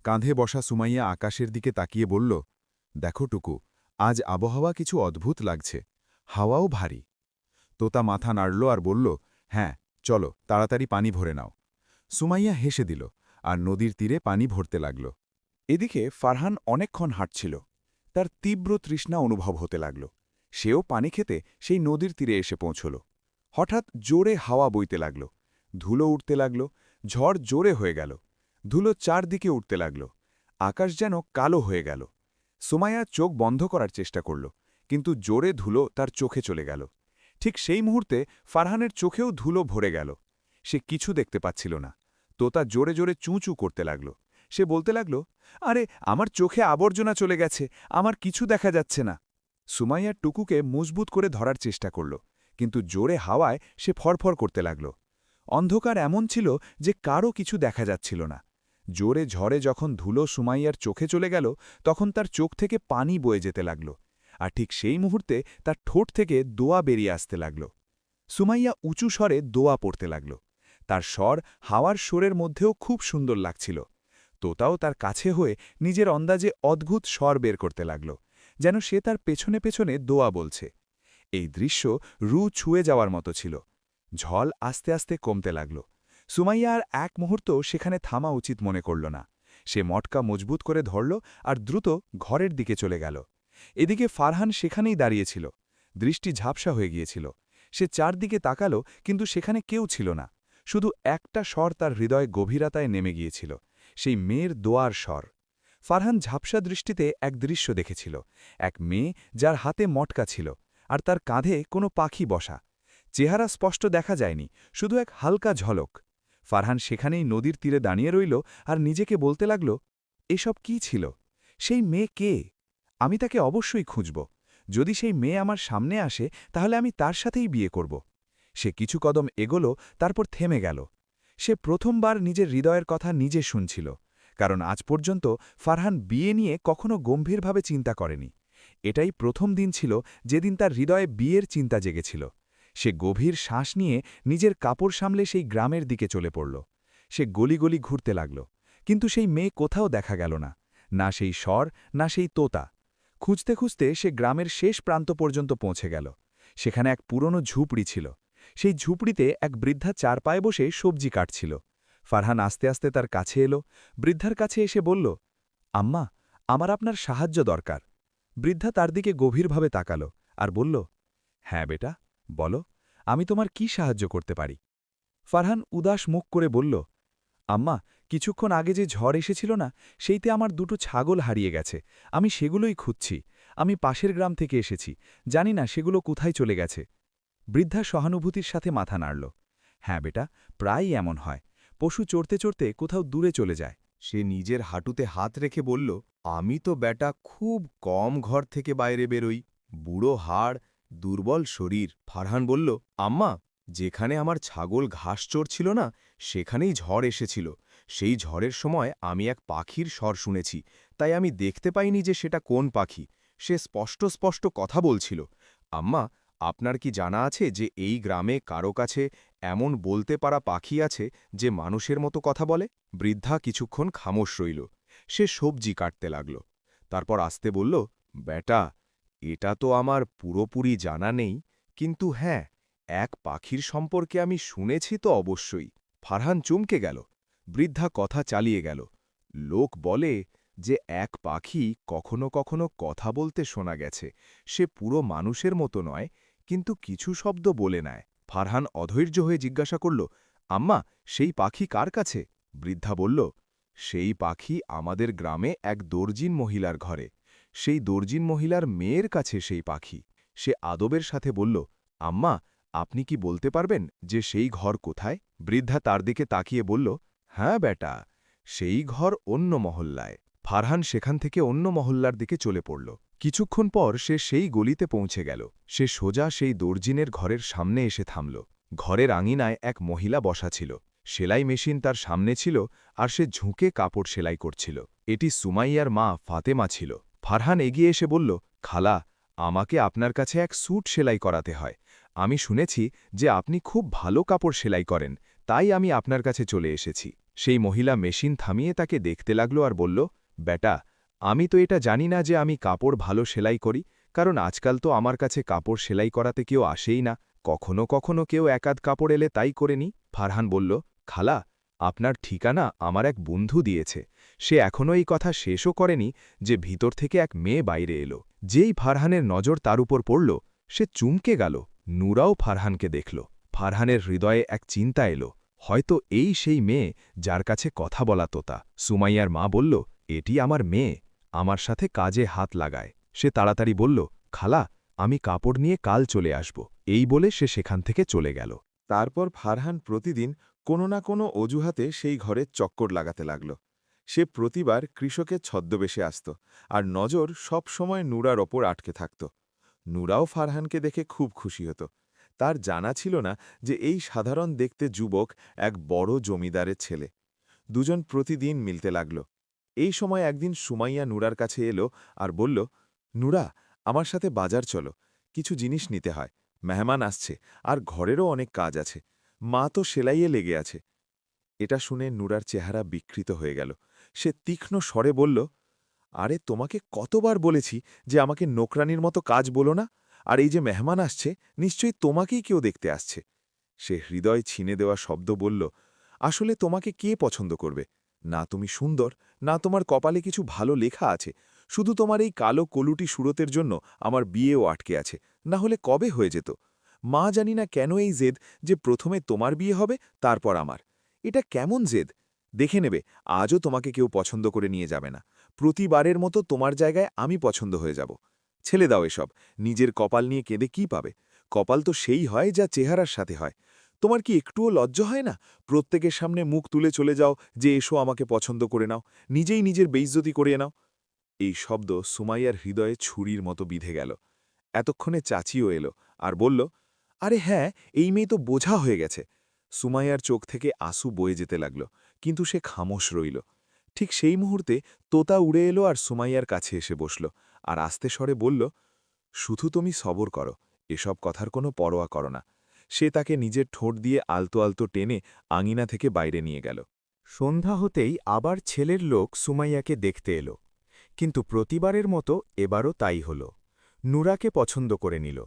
কাঁধে বসা সুমাইয়া আকাশের দিকে তাকিয়ে বলল, দেখো টুকু, আজ আবহাওয়া কিছু অদ্ভুত লাগছে, হাওয়াও ভারী। তোতা মাথা নাড়ল আর বলল, হ্যাঁ, চলো তাড়াতাড়ি পানি ভরে নাও। সুমাইয়া হেসে দিল আর নদীর তীরে পানি ভরতে লাগল। এদিকে ফারহান অনেকক্ষণ হাঁটছিল, তার তীব্র তৃষ্ণা অনুভব হতে লাগল। সেও পানি খেতে সেই নদীর তীরে এসে পৌঁছল। হঠাৎ জোরে হাওয়া বইতে লাগল, ধুলো উঠতে লাগল, ঝড় জোরে হয়ে গেল, ধুলো চারদিকে উঠতে লাগল, আকাশ যেন কালো হয়ে গেল। সুমাইয়া চোখ বন্ধ করার চেষ্টা করল, কিন্তু জোরে ধুলো তার চোখে চলে গেল। ঠিক সেই মুহূর্তে ফারহানের চোখেও ধুলো ভরে গেল। সে কিছু দেখতে পাচ্ছিল না। তোতা জোরে জোরে চুঁচু করতে লাগল। সে বলতে লাগল, আরে আমার চোখে আবর্জনা চলে গেছে, আমার কিছু দেখা যাচ্ছে না। সুমাইয়া টুকুকে মজবুত করে ধরার চেষ্টা করল, কিন্তু জোরে হাওয়ায় সে ফরফর করতে লাগল। অন্ধকার এমন ছিল যে কারও কিছু দেখা যাচ্ছিল না। জোরে ঝড়ে যখন ধুলো সুমাইয়ার চোখে চলে গেল, তখন তার চোখ থেকে পানি বয়ে যেতে লাগল, আর ঠিক সেই মুহূর্তে তার ঠোঁট থেকে দোয়া বেরিয়ে আসতে লাগল। সুমাইয়া উঁচু স্বরে দোয়া পড়তে লাগল। তার স্বর হাওয়ার স্বরের মধ্যেও খুব সুন্দর লাগছিল। তোতাও তার কাছে হয়ে নিজের অন্দাজে অদ্ভুত স্বর বের করতে লাগল, যেন সে তার পেছনে পেছনে দোয়া বলছে। এই দৃশ্য রু ছুঁয়ে যাওয়ার মতো ছিল। ঝল আস্তে আস্তে কমতে লাগল। সুমাইয়া আর এক মুহূর্ত সেখানে থামা উচিত মনে করল না। সে মটকা মজবুত করে ধরল আর দ্রুত ঘরের দিকে চলে গেল। এদিকে ফারহান সেখানেই দাঁড়িয়েছিল, দৃষ্টি ঝাপসা হয়ে গিয়েছিল। সে চারদিকে তাকাল, কিন্তু সেখানে কেউ ছিল না। শুধু একটা স্বর তার হৃদয় গভীরতায় নেমে গিয়েছিল, সেই মেয়ের দোয়ার স্বর। ফারহান ঝাপসা দৃষ্টিতে এক দৃশ্য দেখেছিল, এক মেয়ে যার হাতে মটকা ছিল, আর তার কাঁধে কোনো পাখি বসা। চেহারা স্পষ্ট দেখা যায়নি, শুধু এক হালকা ঝলক। ফারহান সেখানেই নদীর তীরে দাঁড়িয়ে রইল আর নিজেকে বলতে লাগল, এসব কি ছিল? সেই মেয়ে কে? আমি তাকে অবশ্যই খুঁজব। যদি সেই মেয়ে আমার সামনে আসে, তাহলে আমি তার সাথেই বিয়ে করব। সে কিছু কদম এগোল, তারপর থেমে গেল। সে প্রথমবার নিজের হৃদয়ের কথা নিজে শুনছিল, কারণ আজ পর্যন্ত ফারহান বিয়ে নিয়ে কখনো গম্ভীরভাবে চিন্তা করেনি। এটাই প্রথম দিন ছিল যেদিন তার হৃদয়ে বিয়ের চিন্তা জেগেছিল। সে গভীর শ্বাস নিয়ে নিজের কাপড় সামলে সেই গ্রামের দিকে চলে পড়ল। সে গলি গলি ঘুরতে লাগল, কিন্তু সেই মেয়ে কোথাও দেখা গেল না, না সেই স্বর, না সেই তোতা। খুঁজতে খুঁজতে সে গ্রামের শেষ প্রান্ত পর্যন্ত পৌঁছে গেল। সেখানে এক পুরনো ঝুপড়ি ছিল। সেই ঝুপড়িতে এক বৃদ্ধা চারপায়ে বসে সবজি কাটছিল। ফারহান আস্তে আস্তে তার কাছে এলো, বৃদ্ধার কাছে এসে বলল, আম্মা, আমার আপনার সাহায্য দরকার। বৃদ্ধা তার দিকে গভীরভাবে তাকাল আর বলল, হ্যাঁ বেটা, বলো, আমি তোমার কি সাহায্য করতে পারি? ফারহান উদাস মুখ করে বলল, আম্মা, কিছুক্ষণ আগে যে ঝড় এসেছিল না, সেইতে আমার দুটো ছাগল হারিয়ে গেছে, আমি সেগুলোই খুঁজছি। আমি পাশের গ্রাম থেকে এসেছি, জানি না সেগুলো কোথায় চলে গেছে। বৃদ্ধা সহানুভূতির সাথে মাথা নাড়ল। হ্যাঁ বেটা, প্রায়ই এমন হয়, পশু চড়তে চড়তে কোথাও দূরে চলে যায়। সে নিজের হাঁটুতে হাত রেখে বলল, আমি তো বেটা খুব কম ঘর থেকে বাইরে বেরোই, বুড়ো হাড়, দুর্বল শরীর। ফারহান বলল, আম্মা, যেখানে আমার ছাগল ঘাস চড়ছিল না, সেখানেই ঝড় এসেছিল। সেই ঝড়ের সময় আমি এক পাখির স্বর শুনেছি, তাই আমি দেখতে পাইনি যে সেটা কোন পাখি। সে স্পষ্ট স্পষ্ট কথা বলছিল। আম্মা, আপনার কি জানা আছে যে এই গ্রামে কারো কাছে এমন বলতে পারা পাখি আছে যে মানুষের মতো কথা বলে? বৃদ্ধা কিছুক্ষণ খামোশ রইল। সে সবজি কাটতে লাগল। তারপর আস্তে বলল, বেটা, এটা তো আমার পুরোপুরি জানা নেই, কিন্তু হ্যাঁ, এক পাখির সম্পর্কে আমি শুনেছি তো অবশ্যই। ফারহান চমকে গেল। বৃদ্ধা কথা চালিয়ে গেল, লোক বলে যে এক পাখি কখনো কখনো কথা বলতে শোনা গেছে। সে পুরো মানুষের মতো নয়, কিন্তু কিছু শব্দ বলে নেয়। ফারহান অধৈর্য হয়ে জিজ্ঞাসা করল, আম্মা, সেই পাখি কার কাছে? বৃদ্ধা বলল, সেই পাখি আমাদের গ্রামে এক দর্জিন মহিলার ঘরে। সেই দর্জিন মহিলার মেয়ের কাছে সেই পাখি। সে আদবের সাথে বলল, আম্মা, আপনি কি বলতে পারবেন যে সেই ঘর কোথায়? বৃদ্ধা তার দিকে তাকিয়ে বলল, হ্যাঁ বেটা, সেই ঘর অন্য মহল্লায়। ফারহান সেখান থেকে অন্য মহল্লার দিকে চলে পড়ল। কিছুক্ষণ পর সে সেই গলিতে পৌঁছে গেল। সে সোজা সেই দর্জিনের ঘরের সামনে এসে থামল। ঘরের আঙিনায় এক মহিলা বসা ছিল। সেলাই মেশিন তার সামনে ছিল, আর সে ঝুঁকে কাপড় সেলাই করছিল। এটি সুমাইয়ার মা ফাতেমা ছিল। ফারহান এগিয়ে এসে বলল, খালা, আমাকে আপনার কাছে এক স্যুট সেলাই করাতে হয়। আমি শুনেছি যে আপনি খুব ভালো কাপড় সেলাই করেন, তাই আমি আপনার কাছে চলে এসেছি। সেই মহিলা মেশিন থামিয়ে তাকে দেখতে লাগল আর বলল, বেটা, আমি তো এটা জানি না যে আমি কাপড় ভালো সেলাই করি, কারণ আজকাল তো আমার কাছে কাপড় সেলাই করাতে কেউ আসেই না। কখনো কখনো কেউ একাদ কাপড় এলে তাই করে নি। ফারহান বলল, খালা, আপনার ঠিকানা আমার এক বন্ধু দিয়েছে। সে এখনও এই কথা শেষও করেনি যে ভিতর থেকে এক মেয়ে বাইরে এলো। যেই ফারহানের নজর তার উপর পড়ল, সে চুমকে গেল। নুরাও ফারহানকে দেখল। ফারহানের হৃদয়ে এক চিন্তা এলো, হয়তো এই সেই মেয়ে যার কাছে কথা বলা তোতা। সুমাইয়ার মা বলল, এটি আমার মেয়ে, আমার সাথে কাজে হাত লাগায়। সে তাড়াতাড়ি বলল, খালা, আমি কাপড় নিয়ে কাল চলে আসব। এই বলে সে সেখান থেকে চলে গেল। তারপর ফারহান প্রতিদিন কোনো না কোনো অজুহাতে সেই ঘরে চক্কর লাগাতে লাগল। সে প্রতিবার কৃষকের ছদ্মবেশে আসত, আর নজর সব সময় নুরার ওপর আটকে থাকত। নুরাও ফারহানকে দেখে খুব খুশি হতো। তার জানা ছিল না যে এই সাধারণ দেখতে যুবক এক বড় জমিদারের ছেলে। দুজন প্রতিদিন মিলতে লাগল। এই সময় একদিন সুমাইয়া নুরার কাছে এলো আর বলল, নুরা, আমার সাথে বাজার চলো, কিছু জিনিস নিতে হয়। মেহমান আসছে, আর ঘরেরও অনেক কাজ আছে। মা তো সেলাইয়ে লেগে আছে। এটা শুনে নুরার চেহারা বিকৃত হয়ে গেল। সে তীক্ষ্ণ স্বরে বলল, আরে, তোমাকে কতবার বলেছি যে আমাকে নোকরানির মতো কাজ বলো না? আর এই যে মেহমান আসছে, নিশ্চয়ই তোমাকেই কেউ দেখতে আসছে। সে হৃদয় ছিনে দেওয়া শব্দ বলল, আসলে তোমাকে কে পছন্দ করবে? না তুমি সুন্দর, না তোমার কপালে কিছু ভালো লেখা আছে। শুধু তোমার এই কালো কলুটি সুরতের জন্য আমার বিয়েও আটকে আছে, না হলে কবে হয়ে যেত। মা জানি না কেন এই জেদ যে প্রথমে তোমার বিয়ে হবে, তারপর আমার। এটা কেমন জেদ? দেখে নেবে, আজও তোমাকে কেউ পছন্দ করে নিয়ে যাবে না। প্রতিবারের মতো তোমার জায়গায় আমি পছন্দ হয়ে যাব। ছেলে দাও এসব, নিজের কপাল নিয়ে কেঁদে কি পাবে? কপাল তো সেই হয় যা চেহারার সাথে হয়। তোমার কি একটুও লজ্জা হয় না? প্রত্যেকের সামনে মুখ তুলে চলে যাও যে এসো আমাকে পছন্দ করে নাও, নিজেই নিজের বেইজ্জতি করিয়ে নাও। এই শব্দ সুমাইয়ার হৃদয়ে ছুরির মতো বিঁধে গেল। এতক্ষণে চাচিও এলো আর বলল, আরে হ্যাঁ, এই মেয়ে তো বোঝা হয়ে গেছে। সুমাইয়ার চোখ থেকে আঁসু বয়ে যেতে লাগল, কিন্তু সে খামোশ রইল। ঠিক সেই মুহূর্তে তোতা উড়ে এলো আর সুমাইয়ার কাছে এসে বসল, আর আস্তে স্বরে বলল, শুধু তুমি সবর করো, এসব কথার কোনো পরোয়া করো না। সে তাকে নিজের ঠোঁট দিয়ে আলতো আলতো টেনে আঙিনা থেকে বাইরে নিয়ে গেল। সন্ধ্যা হতেই আবার ছেলের লোক সুমাইয়াকে দেখতে এলো, কিন্তু প্রতিবারের মতো এবারও তাই হল। নুরাকে পছন্দ করে নিল,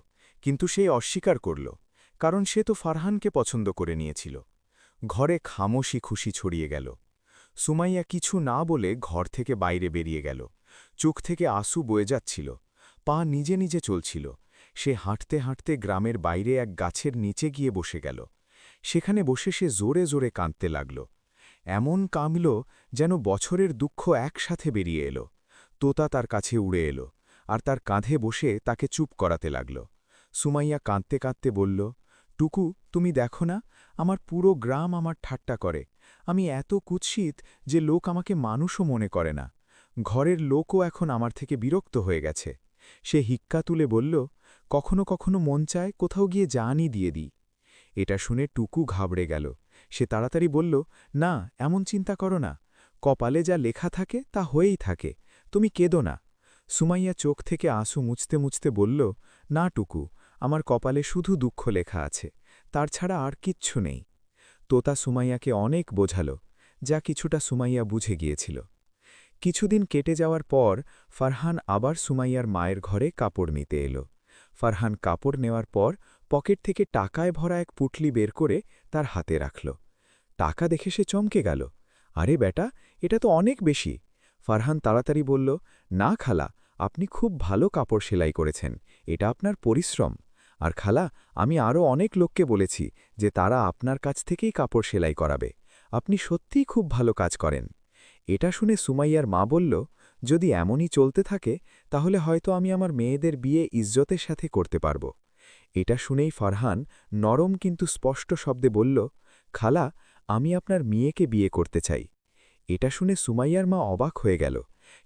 কিন্তু সে অস্বীকার করল, কারণ সে তো ফারহানকে পছন্দ করে নিয়েছিল। ঘরে খামোশি খুশি ছড়িয়ে গেল। সুমাইয়া কিছু না বলে ঘর থেকে বাইরে বেরিয়ে গেল। চোখ থেকে আঁসু বয়ে যাচ্ছিল, পা নিজে নিজে চলছিল। সে হাঁটতে হাঁটতে গ্রামের বাইরে এক গাছের নিচে গিয়ে বসে গেল। সেখানে বসে সে জোরে জোরে কাঁদতে লাগল। এমন কামল যেন বছরের দুঃখ একসাথে বেরিয়ে এলো। তোতা তার কাছে উড়ে এলো, আর তার কাঁধে বসে তাকে চুপ করাতে লাগল। সুমাইয়া কাঁদতে কাঁদতে বলল, টুকু, তুমি দেখো না, আমার পুরো গ্রাম আমার ঠাট্টা করে। আমি এত কুৎসিত যে লোক আমাকে মানুষও মনে করে না। ঘরের লোকও এখন আমার থেকে বিরক্ত হয়ে গেছে। সে হিক্কা তুলে বলল, কখনো কখনো মন চায় কোথাও গিয়ে জানই দিয়ে দিই। এটা শুনে টুকু ঘাবড়ে গেল। সে তাড়াতাড়ি বলল, না, এমন চিন্তা করো না। কপালে যা লেখা থাকে তা হয়েই থাকে, তুমি কেঁদো না। সুমাইয়া চোখ থেকে আঁসু মুছতে মুছতে বলল, না টুকু, আমার কপালে শুধু দুঃখ লেখা আছে, তার ছাড়া আর কিচ্ছু নেই। তোতা সুমাইয়াকে অনেক বোঝাল, যা কিছুটা সুমাইয়া বুঝে গিয়েছিল। কিছুদিন কেটে যাওয়ার পর ফারহান আবার সুমাইয়ার মায়ের ঘরে কাপড় নিতে এলো। ফারহান কাপড় নেওয়ার পর পকেট থেকে টাকায় ভরা এক পুটলি বের করে তার হাতে রাখল। টাকা দেখে সে চমকে গেল। আরে বেটা, এটা তো অনেক বেশি। ফারহান তাড়াতাড়ি বলল, না খালা, আপনি খুব ভালো কাপড় সেলাই করেছেন, এটা আপনার পরিশ্রম। আর খালা, আমি আরও অনেক লোককে বলেছি যে তারা আপনার কাছ থেকেই কাপড় সেলাই করাবে। আপনি সত্যিই খুব ভালো কাজ করেন। এটা শুনে সুমাইয়ার মা বলল, যদি এমনই চলতে থাকে তাহলে হয়তো আমি আমার মেয়েদের বিয়ে ইজ্জতের সাথে করতে পারব। এটা শুনেই ফারহান নরম কিন্তু স্পষ্ট শব্দে বলল, খালা, আমি আপনার মেয়েকে বিয়ে করতে চাই। এটা শুনে সুমাইয়ার মা অবাক হয়ে গেল।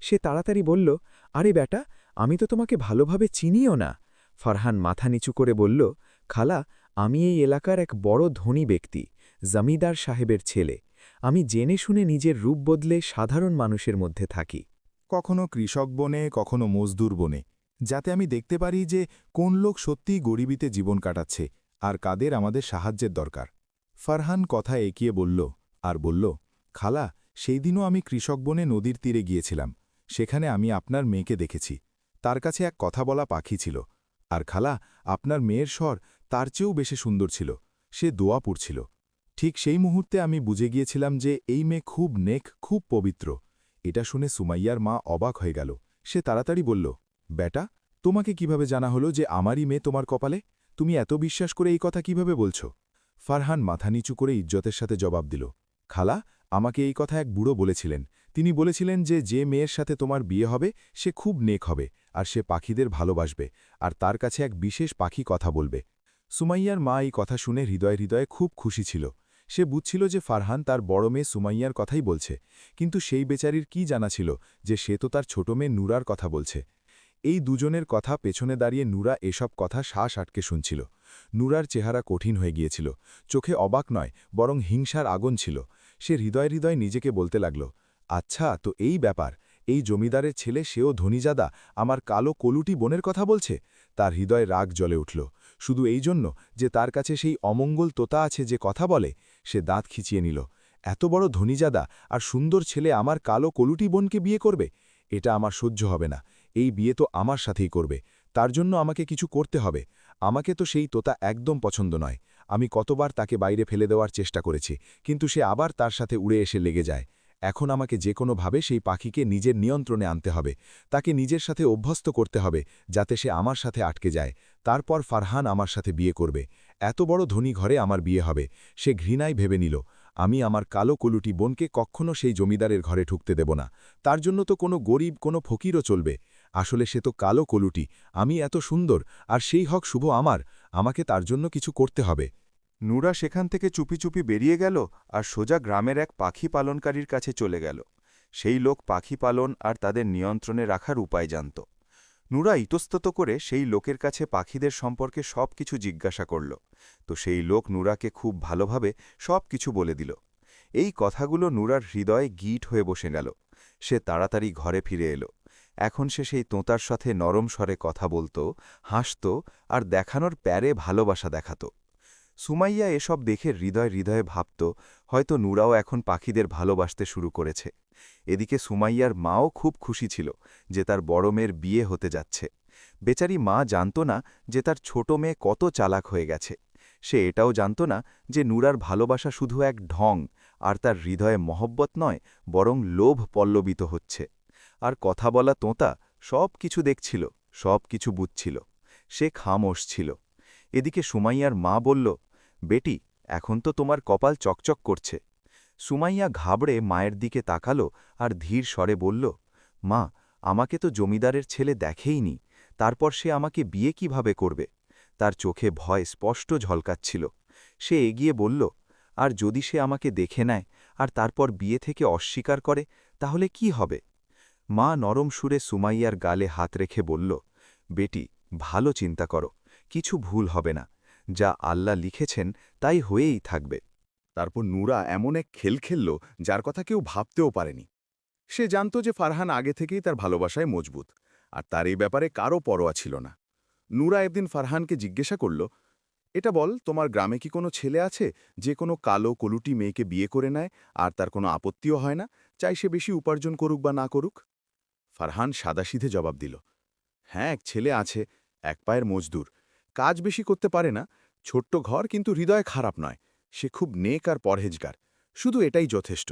সে তাড়াতাড়ি বলল, আরে বেটা, আমি তো তোমাকে ভালোভাবে চিনিও না। ফারহান মাথা নিচু করে বলল, খালা, আমি এই এলাকার এক বড় ধনী ব্যক্তি, জমিদার সাহেবের ছেলে। আমি জেনে শুনে নিজের রূপ বদলে সাধারণ মানুষের মধ্যে থাকি। কখনো কৃষক বনে, কখনো মজদুর বনে, যাতে আমি দেখতে পারি যে কোন লোক সত্যিই গরিবিতে জীবন কাটাচ্ছে আর কাদের আমাদের সাহায্যের দরকার। ফারহান কথা এগিয়ে বলল আর বলল, খালা, সেই দিনও আমি কৃষক বনে নদীর তীরে গিয়েছিলাম। সেখানে আমি আপনার মেয়েকে দেখেছি। তার কাছে এক কথা বলা পাখি ছিল। আর খালা, আপনার মেয়ের স্বর তার চেয়েও বেশি সুন্দর ছিল। সে দোয়া পড়ছিল। ঠিক সেই মুহূর্তে আমি বুঝে গিয়েছিলাম যে এই মেয়ে খুব নেক, খুব পবিত্র। এটা শুনে সুমাইয়ার মা অবাক হয়ে গেল। সে তাড়াতাড়ি বলল, বেটা, তোমাকে কিভাবে জানা হলো যে আমারই মেয়ে তোমার কপালে? তুমি এত বিশ্বাস করে এই কথা কিভাবে বলছ? ফারহান মাথা নিচু করে ইজ্জতের সাথে জবাব দিল, খালা, আমাকে এই কথা এক বুড়ো বলেছিলেন। তিনি বলেছিলেন যে যে মেয়ের সাথে তোমার বিয়ে হবে সে খুব নেক হবে, আর সে পাখিদের ভালোবাসবে, আর তার কাছে এক বিশেষ পাখি কথা বলবে। সুমাইয়ার মা এই কথা শুনে হৃদয়ে হৃদয়ে খুব খুশি ছিল। সে বুঝছিল যে ফারহান তার বড় মেয়ে সুমাইয়ার কথাই বলছে, কিন্তু সেই বেচারির কি জানা ছিল যে সে তো তার ছোট মেয়ে নুরার কথা বলছে। এই দুজনের কথা পেছনে দাঁড়িয়ে নুরা এসব কথা শ্বাস আটকে শুনছিল। নুরার চেহারা কঠিন হয়ে গিয়েছিল, চোখে অবাক নয় বরং হিংসার আগুন ছিল। সে হৃদয় হৃদয় নিজেকে বলতে লাগল, আচ্ছা, তো এই ব্যাপার, এই জমিদারের ছেলে সেও ধনীজাদা আমার কালো কলুটি বোনের কথা বলছে। তার হৃদয় রাগ জ্বলে উঠল, শুধু এই জন্য যে তার কাছে সেই অমঙ্গল তোতা আছে যে কথা বলে। সে দাঁত খিচিয়ে নিল, এত বড় ধনীজাদা আর সুন্দর ছেলে আমার কালো কলুটি বোনকে বিয়ে করবে? এটা আমার সহ্য হবে না। এই বিয়ে তো আমার সাথেই করবে, তার জন্য আমাকে কিছু করতে হবে। আমাকে তো সেই তোতা একদম পছন্দ নয়। আমি কতবার তাকে বাইরে ফেলে দেওয়ার চেষ্টা করেছি, কিন্তু সে আবার তার সাথে উড়ে এসে লেগে যায়। এখন আমাকে যে কোনোভাবে সেই পাখিকে নিজের নিয়ন্ত্রণে আনতে হবে, তাকে নিজের সাথে অভ্যস্ত করতে হবে, যাতে সে আমার সাথে আটকে যায়। তারপর ফারহান আমার সাথে বিয়ে করবে। এত বড় ধনী ঘরে আমার বিয়ে হবে। সে ঘৃণায় ভেবে নিল, আমি আমার কালো কলুটি বোনকে কখনো সেই জমিদারের ঘরে ঢুকতে দেব না। তার জন্য তো কোনো গরিব, কোনো ফকিরও চলবে। আসলে সে তো কালো কলুটি, আমি এত সুন্দর, আর সেই হক শুভ আমার। আমাকে তার জন্য কিছু করতে হবে। নুরা সেখান থেকে চুপি চুপি বেরিয়ে গেল আর সোজা গ্রামের এক পাখি পালনকারীর কাছে চলে গেল। সেই লোক পাখি পালন আর তাদের নিয়ন্ত্রণে রাখার উপায় জানত। নুরা ইতস্তত করে সেই লোকের কাছে পাখিদের সম্পর্কে সব কিছু জিজ্ঞাসা করল। তো সেই লোক নুরাকে খুব ভালোভাবে সব কিছু বলে দিল। এই কথাগুলো নুরার হৃদয়ে গিট হয়ে বসে গেল। সে তাড়াতাড়ি ঘরে ফিরে এলো। এখন সে সেই তোতার সাথে নরম স্বরে কথা বলত, হাসত আর দেখানোর প্যারে ভালোবাসা দেখাত। সুমাইয়া এসব দেখে হৃদয় হৃদয়ে ভাবত, হয়তো নুরাও এখন পাখিদের ভালোবাসতে শুরু করেছে। এদিকে সুমাইয়ার মাও খুব খুশি ছিল যে তার বড় মেয়ের বিয়ে হতে যাচ্ছে। বেচারি মা জানত না যে তার ছোট মেয়ে কত চালাক হয়ে গেছে। সে এটাও জানত না যে নুরার ভালোবাসা শুধু এক ঢং, আর তার হৃদয়ে মহব্বত নয় বরং লোভ পল্লবিত হচ্ছে। আর কথা বলা তোঁতা সব কিছু দেখছিল, সব কিছু বুঝছিল। সে খামোশ ছিল। এদিকে সুমাইয়ার মা বলল, বেটি, এখন তো তোমার কপাল চকচক করছে। সুমাইয়া ঘাবড়ে মায়ের দিকে তাকালো আর ধীর স্বরে বলল, মা, আমাকে তো জমিদারের ছেলে দেখেইনি, তারপর সে আমাকে বিয়ে কিভাবে করবে? তার চোখে ভয় স্পষ্ট ঝলকাচ্ছিল। সে এগিয়ে বলল, আর যদি সে আমাকে দেখে নেয় আর তারপর বিয়ে থেকে অস্বীকার করে, তাহলে কি হবে? মা নরম সুরে সুমাইয়ার গালে হাত রেখে বলল, বেটি, ভালো চিন্তা করো, কিছু ভুল হবে না। যা আল্লাহ লিখেছেন তাই হয়েই থাকবে। তারপর নুরা এমন এক খেল খেলল যার কথা কেউ ভাবতেও পারেনি। সে জানত যে ফারহান আগে থেকেই তার ভালোবাসায় মজবুত, আর তার এই ব্যাপারে কারও পরোয়া ছিল না। নুরা একদিন ফারহানকে জিজ্ঞাসা করল, এটা বল, তোমার গ্রামে কি কোনো ছেলে আছে যে কোনো কালো কলুটি মেয়েকে বিয়ে করে নেয় আর তার কোনো আপত্তিও হয় না? চাই সে বেশি উপার্জন করুক বা না করুক। ফারহান সাদাসিধে জবাব দিল, হ্যাঁ, এক ছেলে আছে, এক পায়ের মজদুর, কাজ বেশি করতে পারে না, ছোট্ট ঘর, কিন্তু হৃদয় খারাপ নয়, সে খুব নেক আর পরহেজগার, শুধু এটাই যথেষ্ট।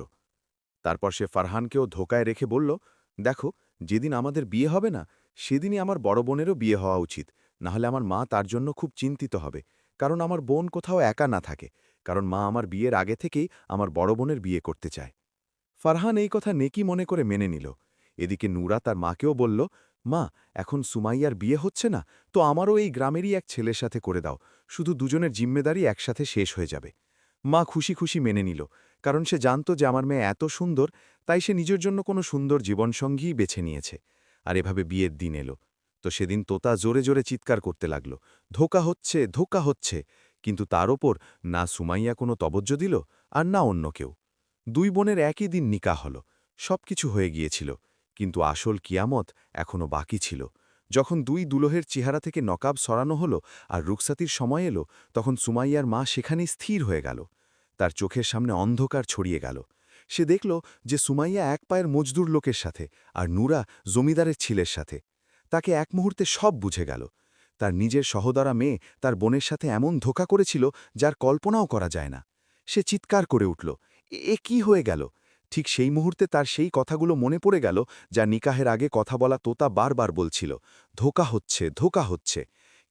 তারপর সে ফারহানকেও ধোকায় রেখে বলল, দেখো, যেদিন আমাদের বিয়ে হবে না, সেদিনই আমার বড় বোনেরও বিয়ে হওয়া উচিত, নাহলে আমার মা তার জন্য খুব চিন্তিত হবে, কারণ আমার বোন কোথাও একা না থাকে, কারণ মা আমার বিয়ের আগে থেকেই আমার বড় বোনের বিয়ে করতে চায়। ফারহান এই কথা নেকি মনে করে মেনে নিল। এদিকে নুরা তার মাকেও বলল, মা, এখন সুমাইয়ার বিয়ে হচ্ছে না, তো আমারও এই গ্রামেরই এক ছেলের সাথে করে দাও, শুধু দুজনের জিম্মেদারি একসাথে শেষ হয়ে যাবে। মা খুশি খুশি মেনে নিল, কারণ সে জানত যে আমার মেয়ে এত সুন্দর, তাই সে নিজের জন্য কোনো সুন্দর জীবনসঙ্গীই বেছে নিয়েছে। আর এভাবে বিয়ের দিন এলো। তো সেদিন তোতা জোরে জোরে চিৎকার করতে লাগল, ধোকা হচ্ছে, ধোকা হচ্ছে, কিন্তু তার ওপর না সুমাইয়া কোনো তবজ্জ দিল আর না অন্য কেউ। দুই বোনের একই দিন নিকাহ হল, সবকিছু হয়ে গিয়েছিল, কিন্তু আসল কিয়ামত এখনও বাকি ছিল। যখন দুই দুলহের চেহারা থেকে নকাব সরানো হলো আর রুকসাতির সময় এলো, তখন সুমাইয়ার মা সেখানেই স্থির হয়ে গেল। তার চোখের সামনে অন্ধকার ছড়িয়ে গেল। সে দেখল যে সুমাইয়া এক পায়ের মজদুর লোকের সাথে আর নুরা জমিদারের ছেলের সাথে। তাকে এক মুহূর্তে সব বুঝে গেল। তার নিজের সহোদরা মেয়ে তার বোনের সাথে এমন ধোঁকা করেছিল যার কল্পনাও করা যায় না। সে চিৎকার করে উঠল, এ কি হয়ে গেল? ঠিক সেই মুহূর্তে তার সেই কথাগুলো মনে পড়ে গেল যা নিকাহের আগে কথা বলা তোতা বারবার বলছিল, ধোঁকা হচ্ছে, ধোঁকা হচ্ছে।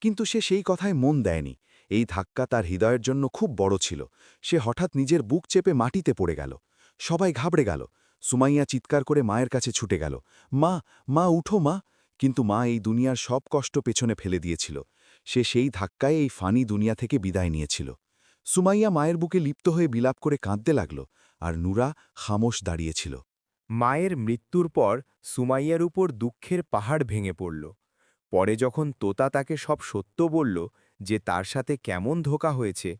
কিন্তু সে সেই কথায় মন দেয়নি। এই ধাক্কা তার হৃদয়ের জন্য খুব বড় ছিল। সে হঠাৎ নিজের বুক চেপে মাটিতে পড়ে গেল। সবাই ঘাবড়ে গেল। সুমাইয়া চিৎকার করে মায়ের কাছে ছুটে গেল, মা, মা, উঠো মা। কিন্তু মা এই দুনিয়ার সব কষ্ট পেছনে ফেলে দিয়েছিল। সে সেই ধাক্কায় এই ফানি দুনিয়া থেকে বিদায় নিয়েছিল। সুমাইয়া মায়ের বুকে লিপ্ত হয়ে বিলাপ করে কাঁদতে লাগল, আর নুরা খামোশ দাঁড়িয়েছিল। মায়ের মৃত্যুর পর সুমাইয়ার উপর দুঃখের পাহাড় ভেঙে পড়ল। পরে যখন তোতা তাকে সব সত্য বলল যে তার সাথে কেমন ধোঁকা হয়েছে,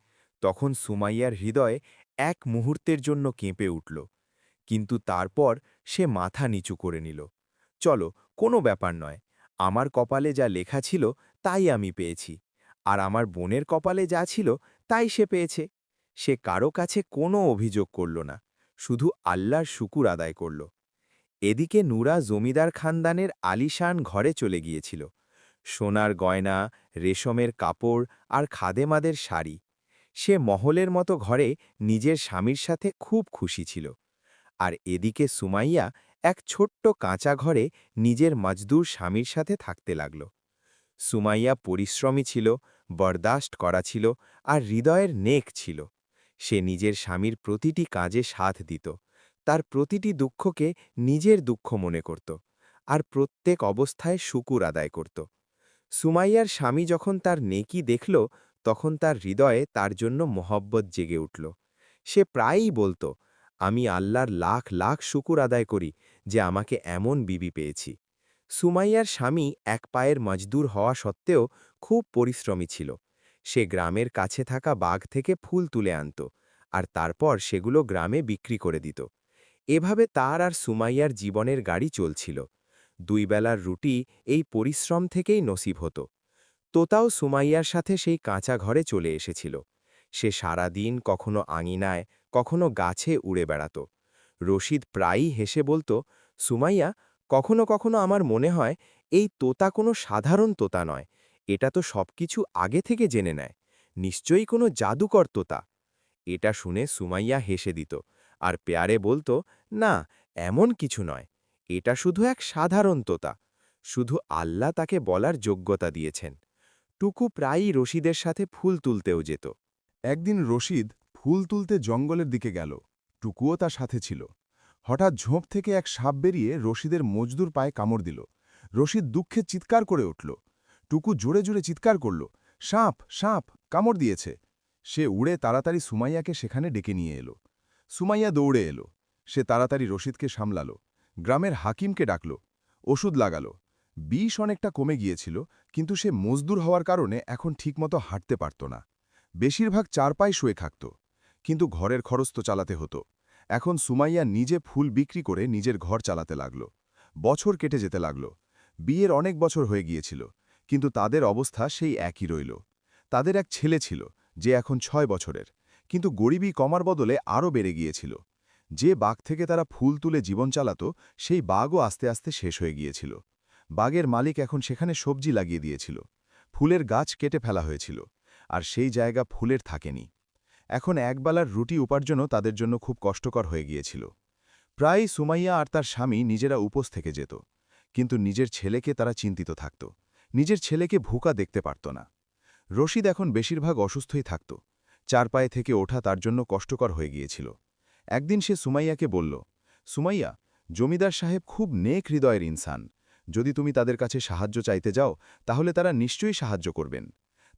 তখন সুমাইয়ার হৃদয় এক মুহূর্তের জন্য কেঁপে উঠল। কিন্তু তারপর সে মাথা নিচু করে নিল। চলো, কোনো ব্যাপার নয়, আমার কপালে যা লেখা ছিল তাই আমি পেয়েছি, আর আমার বোনের কপালে যা ছিল তাই সে পেয়েছে। সে কারো কাছে কোনো অভিযোগ করল না, শুধু আল্লাহর শুকুর আদায় করল। এদিকে নুরা জমিদার খানদানের আলিশান ঘরে চলে গিয়েছিল। সোনার গয়না, রেশমের কাপড় আর খাদেমাদের শাড়ি। সে মহলের মতো ঘরে নিজের স্বামীর সাথে খুব খুশি ছিল। আর এদিকে সুমাইয়া এক ছোট্ট কাঁচা ঘরে নিজের মজদুর স্বামীর সাথে থাকতে লাগল। সুমাইয়া পরিশ্রমী ছিল, বরদাস্ত করা ছিল, আর হৃদয়ের নেক ছিল। সে নিজের স্বামীর প্রতিটি কাজে সাথ দিত, তার প্রতিটি দুঃখকে নিজের দুঃখ মনে করত, আর প্রত্যেক অবস্থায় শুকুর আদায় করত। সুমাইয়ার স্বামী যখন তার নেকি দেখল, তখন তার হৃদয়ে তার জন্য মহব্বত জেগে উঠল। সে প্রায়ই বলত, আমি আল্লাহর লাখ লাখ শুকুর আদায় করি যে আমাকে এমন বিবি পেয়েছি। সুমাইয়ার স্বামী এক পায়ের মজদুর হওয়া সত্ত্বেও খুব পরিশ্রমী ছিল। সে গ্রামের কাছে থাকা বাগ থেকে ফুল তুলে আনত, আর তারপর সেগুলো গ্রামে বিক্রি করে দিত। এভাবে তার আর সুমাইয়ার জীবনের গাড়ি চলছিল। দুই বেলার রুটি এই পরিশ্রম থেকেই নসিব হতো। তোতাও সুমাইয়ার সাথে সেই কাঁচা ঘরে চলে এসেছিল। সে সারা দিন কখনো আঙিনায়, কখনো গাছে উড়ে বেড়াত। রশিদ প্রায়ই হেসে বলত, সুমাইয়া, কখনো কখনো আমার মনে হয় এই তোতা কোনো সাধারণ তোতা নয়, এটা তো সবকিছু আগে থেকে জেনে নেয়, নিশ্চয়ই কোনো জাদুকর তোতা। এটা শুনে সুমাইয়া হেসে দিত, আর পেয়ারে বলত, না, এমন কিছু নয়, এটা শুধু এক সাধারণ তোতা, শুধু আল্লাহ তাকে বলার যোগ্যতা দিয়েছেন। টুকু প্রায়ই রশিদের সাথে ফুল তুলতেও যেত। একদিন রশিদ ফুল তুলতে জঙ্গলের দিকে গেল। টুকুও তার সাথে ছিল। হঠাৎ ঝোঁপ থেকে এক সাপ বেরিয়ে রশিদের মজদুর পায়ে কামড় দিল। রশিদ দুঃখে চিৎকার করে উঠল। টুকু জোরে জোরে চিৎকার করল, সাপ, সাপ, কামড় দিয়েছে। সে উড়ে তাড়াতাড়ি সুমাইয়াকে সেখানে ডেকে নিয়ে এলো। সুমাইয়া দৌড়ে এলো। সে তাড়াতাড়ি রশিদকে সামলাল। গ্রামের হাকিমকে ডাকল, ওষুধ লাগাল। বিষ অনেকটা কমে গিয়েছিল, কিন্তু সে মজদুর হওয়ার কারণে এখন ঠিকমতো হাঁটতে পারত না। বেশিরভাগ চারপায়ে শুয়ে থাকত, কিন্তু ঘরের খরচ তো চালাতে হতো। এখন সুমাইয়া নিজে ফুল বিক্রি করে নিজের ঘর চালাতে লাগল। বছর কেটে যেতে লাগল। বিয়ের অনেক বছর হয়ে গিয়েছিল, কিন্তু তাদের অবস্থা সেই একই রইল। তাদের এক ছেলে ছিল যে এখন 6 বছরের, কিন্তু গরিবী কমার বদলে আরও বেড়ে গিয়েছিল। যে বাগ থেকে তারা ফুল তুলে জীবন চালাত সেই বাগও আস্তে আস্তে শেষ হয়ে গিয়েছিল। বাগের মালিক এখন সেখানে সবজি লাগিয়ে দিয়েছিল। ফুলের গাছ কেটে ফেলা হয়েছিল, আর সেই জায়গা ফুলের থাকেনি। এখন একবেলার রুটি উপার্জনও তাদের জন্য খুব কষ্টকর হয়ে গিয়েছিল। প্রায়ই সুমাইয়া আর তার স্বামী নিজেরা উপোস থেকে যেত, কিন্তু নিজের ছেলেকে তারা চিন্তিত থাকত। নিজের ছেলেকে ভুকা দেখতে পারত না। রশিদ এখন বেশিরভাগ অসুস্থই থাকত। চার পায়ে থেকে ওঠা তার জন্য কষ্টকর হয়ে গিয়েছিল। একদিন সে সুমাইয়াকে বলল, সুমাইয়া, জমিদার সাহেব খুব নেক হৃদয়ের ইনসান। যদি তুমি তাদের কাছে সাহায্য চাইতে যাও তাহলে তারা নিশ্চয়ই সাহায্য করবেন।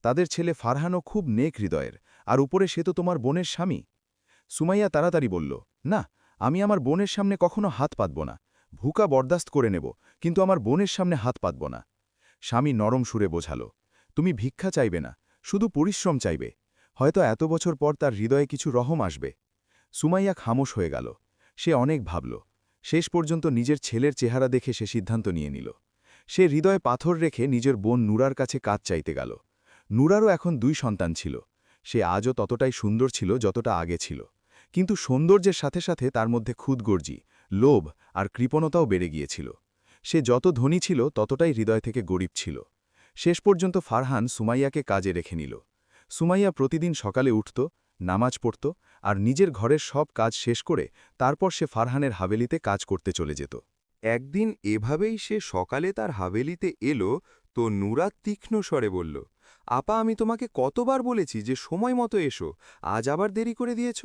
তাদের ছেলে ফারহানও খুব নেক হৃদয়ের, আর উপরে সে তো তোমার বোনের স্বামী। সুমাইয়া তাড়াতাড়ি বলল, না, আমি আমার বোনের সামনে কখনো হাত পাতব না। ভুকা বরদাস্ত করে নেব, কিন্তু আমার বোনের সামনে হাত পাতব না। স্বামী নরম সুরে বোঝাল, তুমি ভিক্ষা চাইবে না, শুধু পরিশ্রম চাইবে। হয়তো এত বছর পর তার হৃদয়ে কিছু রহম আসবে। সুমাইয়া খামোশ হয়ে গেল। সে অনেক ভাবল। শেষ পর্যন্ত নিজের ছেলের চেহারা দেখে সে সিদ্ধান্ত নিয়ে নিল। সে হৃদয়ে পাথর রেখে নিজের বোন নুরার কাছে কাজ চাইতে গেল। নুরারও এখন 2 সন্তান ছিল। সে আজও ততটাই সুন্দর ছিল যতটা আগে ছিল, কিন্তু সৌন্দর্যের সাথে সাথে তার মধ্যে খুদগর্জি, লোভ আর কৃপণতাও বেড়ে গিয়েছিল। সে যত ধনী ছিল ততটাই হৃদয় থেকে গরিব ছিল। শেষ পর্যন্ত ফারহান সুমাইয়াকে কাজে রেখে নিল। সুমাইয়া প্রতিদিন সকালে উঠত, নামাজ পড়ত, আর নিজের ঘরের সব কাজ শেষ করে তারপর সে ফারহানের হাভেলিতে কাজ করতে চলে যেত। একদিন এভাবেই সে সকালে তার হাভেলিতে এলো তো নুরা তীক্ষ্ণ স্বরে বলল, আপা, আমি তোমাকে কতবার বলেছি যে সময় মতো এসো, আজ আবার দেরি করে দিয়েছ।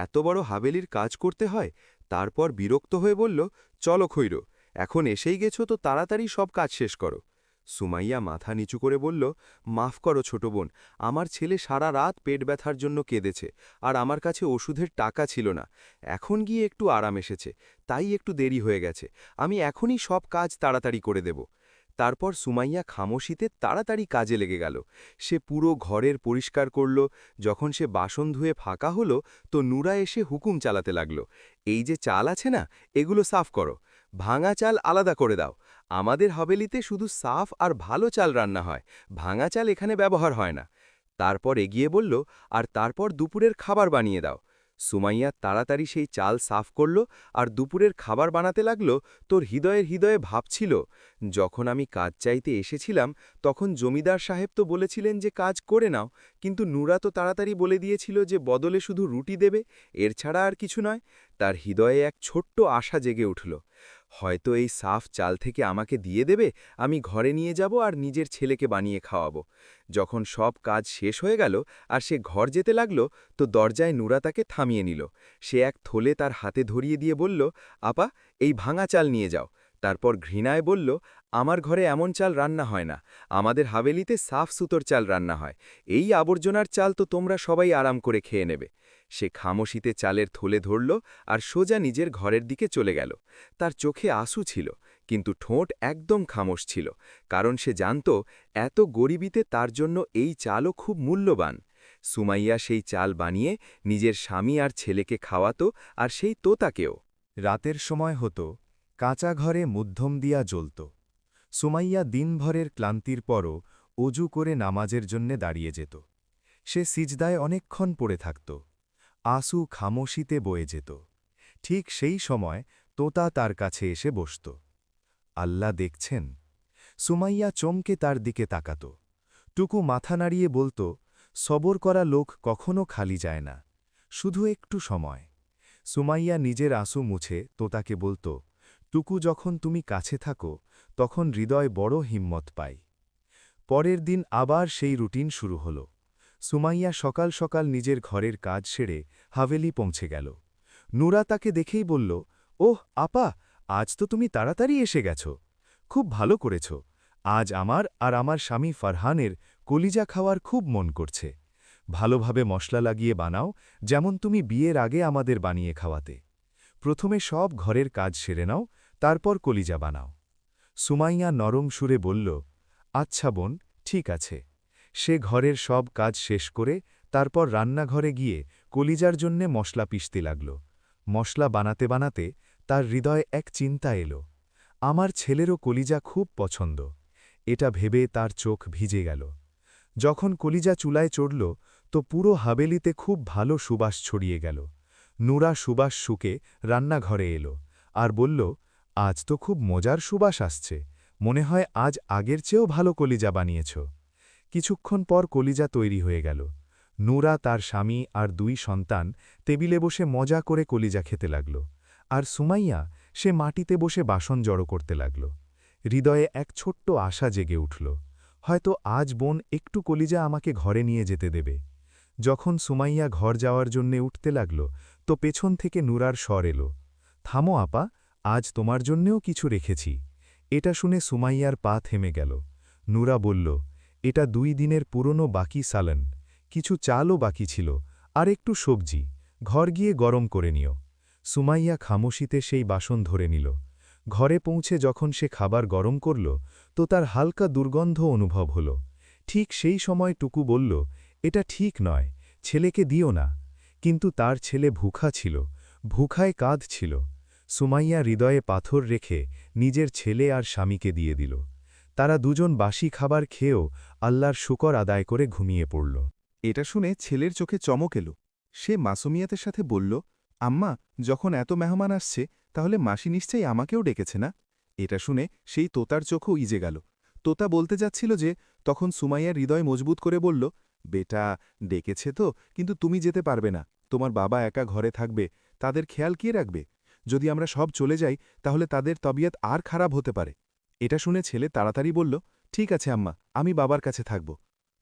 এত বড় হাভেলির কাজ করতে হয়। তারপর বিরক্ত হয়ে বলল, চলো খৈর, এখন এসেই গেছো তো তাড়াতাড়ি সব কাজ শেষ করো। সুমাইয়া মাথা নিচু করে বলল, মাফ করো ছোট বোন, আমার ছেলে সারা রাত পেট ব্যথার জন্য কেঁদেছে, আর আমার কাছে ওষুধের টাকা ছিল না। এখন গিয়ে একটু আরাম এসেছে, তাই একটু দেরি হয়ে গেছে। আমি এখনই সব কাজ তাড়াতাড়ি করে দেব। তারপর সুমাইয়া খামোশিতে তাড়াতাড়ি কাজে লেগে গেল। সে পুরো ঘরের পরিষ্কার করল। যখন সে বাসন ধুয়ে ফাঁকা হলো তো নুরা এসে হুকুম চালাতে লাগল, এই যে চাল আছে না, এগুলো সাফ করো, ভাঙা চাল আলাদা করে দাও। আমাদের হাভেলিতে শুধু সাফ আর ভালো চাল রান্না হয়, ভাঙা চাল এখানে ব্যবহার হয় না। তারপর এগিয়ে বলল, আর তারপর দুপুরের খাবার বানিয়ে দাও। সুমাইয়া তাড়াতাড়ি সেই চাল সাফ করল আর দুপুরের খাবার বানাতে লাগল। তোর হৃদয়ে ভাবছিল, যখন আমি কাজ চাইতে এসেছিলাম তখন জমিদার সাহেব তো বলেছিলেন যে কাজ করে নাও, কিন্তু নুরা তো তাড়াতাড়ি বলে দিয়েছিল যে বদলে শুধু রুটি দেবে, এর ছাড়া আর কিছু নয়। তার হৃদয়ে এক ছোট্ট আশা জেগে উঠল, হয়তো এই সাফ চাল থেকে আমাকে দিয়ে দেবে, আমি ঘরে নিয়ে যাব আর নিজের ছেলেকে বানিয়ে খাওয়াবো। যখন সব কাজ শেষ হয়ে গেল আর সে ঘর যেতে লাগল তো দরজায় নুরা তাকে থামিয়ে নিল। সে এক থলে তার হাতে ধরিয়ে দিয়ে বলল, আপা, এই ভাঙা চাল নিয়ে যাও। তারপর ঘৃণায় বলল, আমার ঘরে এমন চাল রান্না হয় না, আমাদের হাভেলিতে সাফ সুতোর চাল রান্না হয়। এই আবর্জনার চাল তো তোমরা সবাই আরাম করে খেয়ে নেবে। সে খামোশিতে চালের থলে ধরল আর সোজা নিজের ঘরের দিকে চলে গেল। তার চোখে আঁসু ছিল, কিন্তু ঠোঁট একদম খামোশ ছিল, কারণ সে জানত এত গরিবিতে তার জন্য এই চালও খুব মূল্যবান। সুমাইয়া সেই চাল বানিয়ে নিজের স্বামী আর ছেলেকে খাওয়াতো, আর সেই তোতাকেও। রাতের সময় হতো, কাঁচা ঘরে মধ্যম দিয়া জ্বলত। সুমাইয়া দিনভরের ক্লান্তির পরও অজু করে নামাজের জন্যে দাঁড়িয়ে যেত। সে সিজদায় অনেকক্ষণ পড়ে থাকত। আসু খামোশিতে বয়ে যেত। ঠিক সেই সময় তোতা তার কাছে এসে বসত। আল্লাহ দেখছেন? সুমাইয়া চমকে তার দিকে তাকাত। টুকু মাথা নাড়িয়ে বলত, সবর করা লোক কখনো খালি যায় না, শুধু একটু সময়। সুমাইয়া নিজের আঁসু মুছে তোতাকে বলত, টুকু, যখন তুমি কাছে থাকো তখন হৃদয় বড় হিম্মত পায়। পরের দিন আবার সেই রুটিন শুরু হল। সুমাইয়া সকাল সকাল নিজের ঘরের কাজ সেরে হাভেলি পৌঁছে গেল। নুরা তাকে দেখেই বলল, ওহ আপা, আজ তো তুমি তাড়াতাড়ি এসে গেছ। খুব ভালো করেছ। আজ আমার আর আমার স্বামী ফারহানের কলিজা খাওয়ার খুব মন করছে। ভালোভাবে মশলা লাগিয়ে বানাও, যেমন তুমি বিয়ের আগে আমাদের বানিয়ে খাওয়াতে। প্রথমে সব ঘরের কাজ সেরে নাও, তারপর কলিজা বানাও। সুমাইয়া নরম সুরে বলল, আচ্ছা বোন, ঠিক আছে। সে ঘরের সব কাজ শেষ করে তারপর রান্নাঘরে গিয়ে কলিজার জন্যে মশলা পিষতে লাগল। মশলা বানাতে বানাতে তার হৃদয়ে এক চিন্তা এলো, আমার ছেলেরও কলিজা খুব পছন্দ। এটা ভেবে তার চোখ ভিজে গেল। যখন কলিজা চুলায় চড়ল তো পুরো হাভেলিতে খুব ভালো সুবাস ছড়িয়ে গেল। নুরা সুবাস শুকে রান্নাঘরে এলো আর বলল, আজ তো খুব মজার সুবাস আসছে, মনে হয় আজ আগের চেয়েও ভালো কলিজা বানিয়েছ। কিছুক্ষণ পর কলিজা তৈরি হয়ে গেল। নুরা, তার স্বামী আর 2 সন্তান টেবিলে বসে মজা করে কলিজা খেতে লাগল, আর সুমাইয়া সে মাটিতে বসে বাসন জড়ো করতে লাগল। হৃদয়ে এক ছোট্ট আশা জেগে উঠল, হয়তো আজ বোন একটু কলিজা আমাকে ঘরে নিয়ে যেতে দেবে। যখন সুমাইয়া ঘর যাওয়ার জন্যে উঠতে লাগল, তো পেছন থেকে নুরার স্বর এলো, থামো আপা, আজ তোমার জন্যেও কিছু রেখেছি। এটা শুনে সুমাইয়ার পা থেমে গেল। নুরা বলল, এটা 2 দিনের পুরনো বাকি সালান, কিছু চালও বাকি ছিল, আর একটু সবজি, ঘর গিয়ে গরম করে নিও। সুমাইয়া খামোশিতে সেই বাসন ধরে নিল। ঘরে পৌঁছে যখন সে খাবার গরম করল, তো তার হালকা দুর্গন্ধ অনুভব হল। ঠিক সেই সময় টুকু বলল, এটা ঠিক নয়, ছেলেকে দিও না। কিন্তু তার ছেলে ভুখা ছিল, ভুখায় কাঁদছিল। সুমাইয়া হৃদয়ে পাথর রেখে নিজের ছেলে আর স্বামীকে দিয়ে দিল। তারা দুজন বাসি খাবার খেয়েও আল্লাহর শুকর আদায় করে ঘুমিয়ে পড়ল। এটা শুনে ছেলের চোখে চমক এলো। সে মাসুমিয়াতের সাথে বলল, আম্মা, যখন এত মেহমান আসছে তাহলে মাসি নিশ্চয়ই আমাকেও ডেকেছে না? এটা শুনে সেই তোতার চোখও ইজে গেল। তোতা বলতে যাচ্ছিল যে, তখন সুমাইয়ার হৃদয় মজবুত করে বলল, বেটা, ডেকেছে তো, কিন্তু তুমি যেতে পারবে না, তোমার বাবা একা ঘরে থাকবে, তাদের খেয়াল কে রাখবে? যদি আমরা সব চলে যাই তাহলে তাদের তবিয়ত আর খারাপ হতে পারে। এটা শুনে ছেলে তাড়াতাড়ি বলল, ঠিক আছে আম্মা, আমি বাবার কাছে থাকব।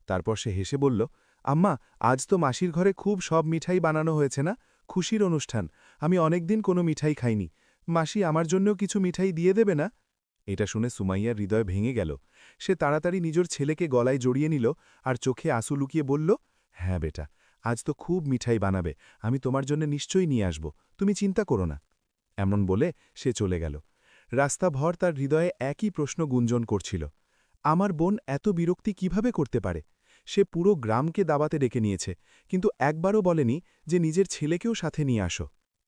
তারপর সে হেসে বলল, আম্মা, আজ তো মাসির ঘরে খুব সব মিঠাই বানানো হয়েছে না, খুশির অনুষ্ঠান, আমি অনেকদিন কোনো মিঠাই খাইনি, মাসি আমার জন্যও কিছু মিঠাই দিয়ে দেবে না? এটা শুনে সুমাইয়ার হৃদয় ভেঙে গেল। সে তাড়াতাড়ি নিজের ছেলেকে গলায় জড়িয়ে নিল আর চোখে আঁসু লুকিয়ে বলল, হ্যাঁ বেটা, আজ তো খুব মিঠাই বানাবে, আমি তোমার জন্য নিশ্চয়ই নিয়ে আসব, তুমি চিন্তা করো না। এমন বলে সে চলে গেল। রাস্তাভর তার হৃদয়ে একই প্রশ্ন গুঞ্জন করছিল, আমার বোন এত বিরক্তি কিভাবে করতে পারে? সে পুরো গ্রামকে দাবাতে ডেকে নিয়েছে, কিন্তু একবারও বলেনি যে নিজের ছেলেকেও সাথে নিয়ে আসো।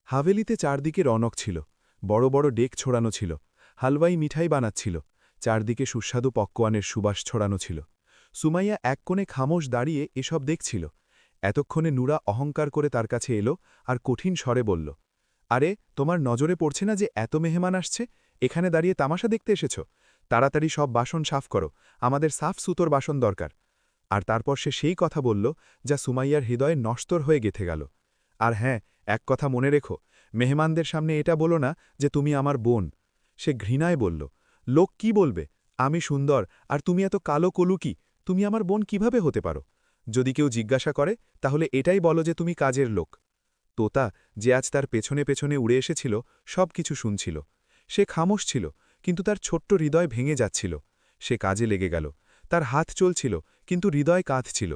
হাভেলিতে চারদিকে রনক ছিল, বড় বড় ডেক ছড়ানো ছিল, হালওয়াই মিঠাই বানাচ্ছিল, চারদিকে সুস্বাদু পক্কোয়ানের সুবাস ছড়ানো ছিল। সুমাইয়া এক কোণে খামোশ দাঁড়িয়ে এসব দেখছিল। এতক্ষণে নুরা অহংকার করে তার কাছে এলো আর কঠিন স্বরে বলল, আরে, তোমার নজরে পড়ছে না যে এত মেহমান আসছে? এখানে দাঁড়িয়ে তামাশা দেখতে এসেছ? তাড়াতাড়ি সব বাসন সাফ করো, আমাদের সাফ সুতোর বাসন দরকার। আর তারপর সে সেই কথা বলল যা সুমাইয়ার হৃদয়ে নষ্টর হয়ে গেথে গেল। আর হ্যাঁ, এক কথা মনে রেখো, মেহমানদের সামনে এটা বলো না যে তুমি আমার বোন। সে ঘৃণায় বলল, লোক কি বলবে? আমি সুন্দর আর তুমি এত কালো কলুকি, তুমি আমার বোন কিভাবে হতে পারো? যদি কেউ জিজ্ঞাসা করে তাহলে এটাই বলো যে তুমি কাজের লোক। তোতা, যে আজ তার পেছনে পেছনে উড়ে এসেছিল, সব কিছু শুনছিল। সে খামোশ ছিল, কিন্তু তার ছোট্ট হৃদয় ভেঙে যাচ্ছিল। সে কাজে লেগে গেল, তার হাত চলছিল, কিন্তু হৃদয় কাঁদছিল।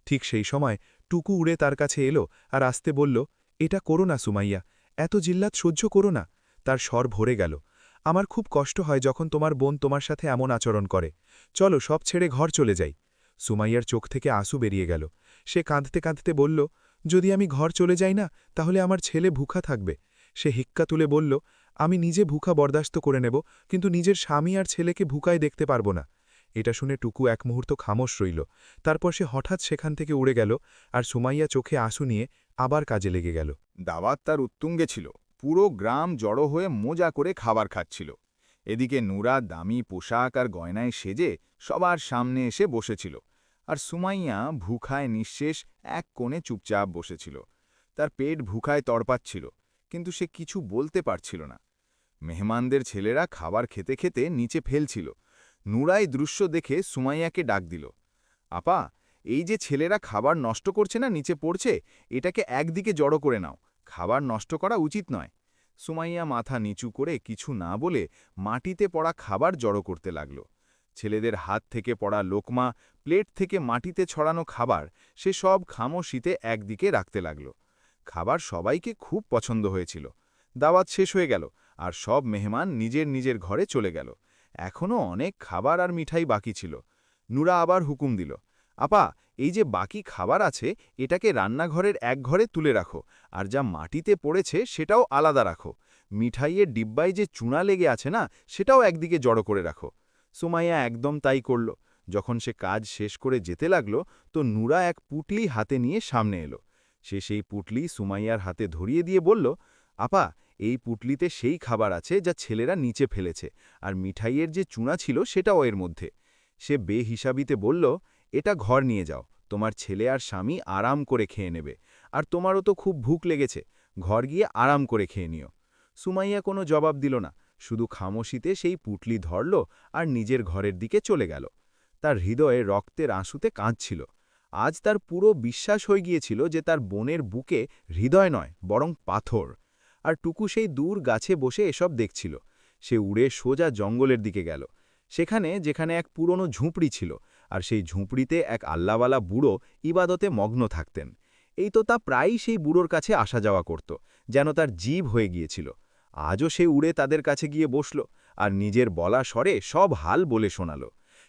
ঠিক সেই সময় টুকু উড়ে তার কাছে এলো আর আস্তে বলল, এটা করো না সুমাইয়া, এত জিল্লাত সহ্য করো না। তার স্বর ভরে গেল, আমার খুব কষ্ট হয় যখন তোমার বোন তোমার সাথে এমন আচরণ করে। চলো সব ছেড়ে ঘর চলে যাই। সুমাইয়ার চোখ থেকে আঁসু বেরিয়ে গেল। সে কাঁদতে কাঁদতে বলল, যদি আমি ঘর চলে যাই না, তাহলে আমার ছেলে ভুখা থাকবে। সে হিক্কা তুলে বলল, আমি নিজে ভুখা বরদাস্ত করে নেব, কিন্তু নিজের স্বামী আর ছেলেকে ভুকায় দেখতে পারব না। এটা শুনে টুকু এক মুহূর্ত খামোশ রইল। তারপর সে হঠাৎ সেখান থেকে উড়ে গেল আর সুমাইয়া চোখে আঁসু নিয়ে আবার কাজে লেগে গেল। দাওয়াত তার উত্তুঙ্গে ছিল, পুরো গ্রাম জড়ো হয়ে মজা করে খাবার খাচ্ছিল। এদিকে নুরা দামি পোশাক আর গয়নায় সেজে সবার সামনে এসে বসেছিল, আর সুমাইয়া ভুখায় নিঃশেষ এক কোণে চুপচাপ বসেছিল। তার পেট ভুখায় তড়পাচ্ছিল, কিন্তু সে কিছু বলতে পারছিল না। মেহমানদের ছেলেরা খাবার খেতে খেতে নিচে ফেলছিল। নুরাই দৃশ্য দেখে সুমাইয়াকে ডাক দিল, আপা, এই যে ছেলেরা খাবার নষ্ট করছে না, নিচে পড়ছে, এটাকে একদিকে জড়ো করে নাও, খাবার নষ্ট করা উচিত নয়। সুমাইয়া মাথা নিচু করে কিছু না বলে মাটিতে পড়া খাবার জড়ো করতে লাগল। ছেলেদের হাত থেকে পড়া লোকমা, প্লেট থেকে মাটিতে ছড়ানো খাবার, সে সব খামোশিতে একদিকে রাখতে লাগল। খাবার সবাইকে খুব পছন্দ হয়েছিল। দাওয়াত শেষ হয়ে গেল আর সব মেহমান নিজের নিজের ঘরে চলে গেল। এখনও অনেক খাবার আর মিঠাই বাকি ছিল। নুরা আবার হুকুম দিল, আপা, এই যে বাকি খাবার আছে, এটাকে রান্নাঘরের এক ঘরে তুলে রাখো, আর যা মাটিতে পড়েছে সেটাও আলাদা রাখো। মিঠাইয়ের ডিব্বায় যে চুনা লেগে আছে না, সেটাও একদিকে জড়ো করে রাখো। সুমাইয়া একদম তাই করল। যখন সে কাজ শেষ করে যেতে লাগল, তো নুরা এক পুটলি হাতে নিয়ে সামনে এলো। সে সেই পুটলি সুমাইয়ার হাতে ধরিয়ে দিয়ে বলল, আপা, এই পুটলিতে সেই খাবার আছে যা ছেলেরা নিচে ফেলেছে, আর মিঠাইয়ের যে চুনা ছিল সেটাও এর মধ্যে। সে বেহিসাবিতে বলল, এটা ঘর নিয়ে যাও, তোমার ছেলে আর স্বামী আরাম করে খেয়ে নেবে, আর তোমারও তো খুব ভুক লেগেছে, ঘর গিয়ে আরাম করে খেয়ে নিও। সুমাইয়া কোনো জবাব দিল না, শুধু খামোশিতে সেই পুটলি ধরল আর নিজের ঘরের দিকে চলে গেল। তার হৃদয়ে রক্তের আঁসুতে কাঁদছিল। আজ তার পুরো বিশ্বাস হয়ে গিয়েছিল যে তার বোনের বুকে হৃদয় নয়, বরং পাথর। আর টুকু সেই দূর গাছে বসে এসব দেখছিল। সে উড়ে সোজা জঙ্গলের দিকে গেল, যেখানে এক পুরনো ঝুঁপড়ি ছিল, আর সেই ঝুঁপড়িতে এক আল্লাওয়ালা বুড়ো ইবাদতে মগ্ন থাকতেন। এই তো তা প্রায়ই সেই বুড়োর কাছে আসা যাওয়া করত, যেন তার জীব হয়ে গিয়েছিল। আজও সে উড়ে তাদের কাছে গিয়ে বসল, আর নিজের বলা স্বরে সব হাল বলে শোনাল।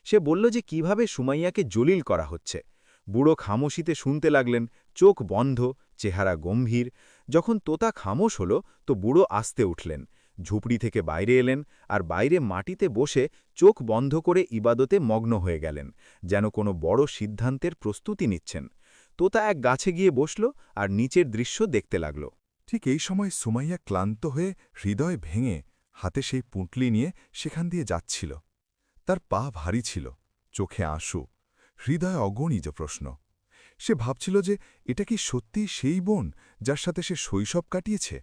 সে বলল যে কিভাবে সুমাইয়াকে জলিল করা হচ্ছে। বুড়ো খামোশিতে শুনতে লাগলেন, চোখ বন্ধ, চেহারা গম্ভীর। যখন তোতা খামোশ হল, তো বুড়ো আস্তে উঠলেন, ঝুপড়ি থেকে বাইরে এলেন, আর বাইরে মাটিতে বসে চোখ বন্ধ করে ইবাদতে মগ্ন হয়ে গেলেন, যেন কোনো বড় সিদ্ধান্তের প্রস্তুতি নিচ্ছেন। তোতা এক গাছে গিয়ে বসল আর নিচের দৃশ্য দেখতে লাগল। ঠিক এই সময় সুমাইয়া ক্লান্ত হয়ে হৃদয় ভেঙে হাতে সেই পুঁটলি নিয়ে সেখান দিয়ে যাচ্ছিল। তার পা ভারী ছিল, চোখে আঁসু, হৃদয় অগণিত প্রশ্ন। সে ভাবছিল যে এটা কি সত্যিই সেই বোন যার সাথে সে শৈশব কাটিয়েছে?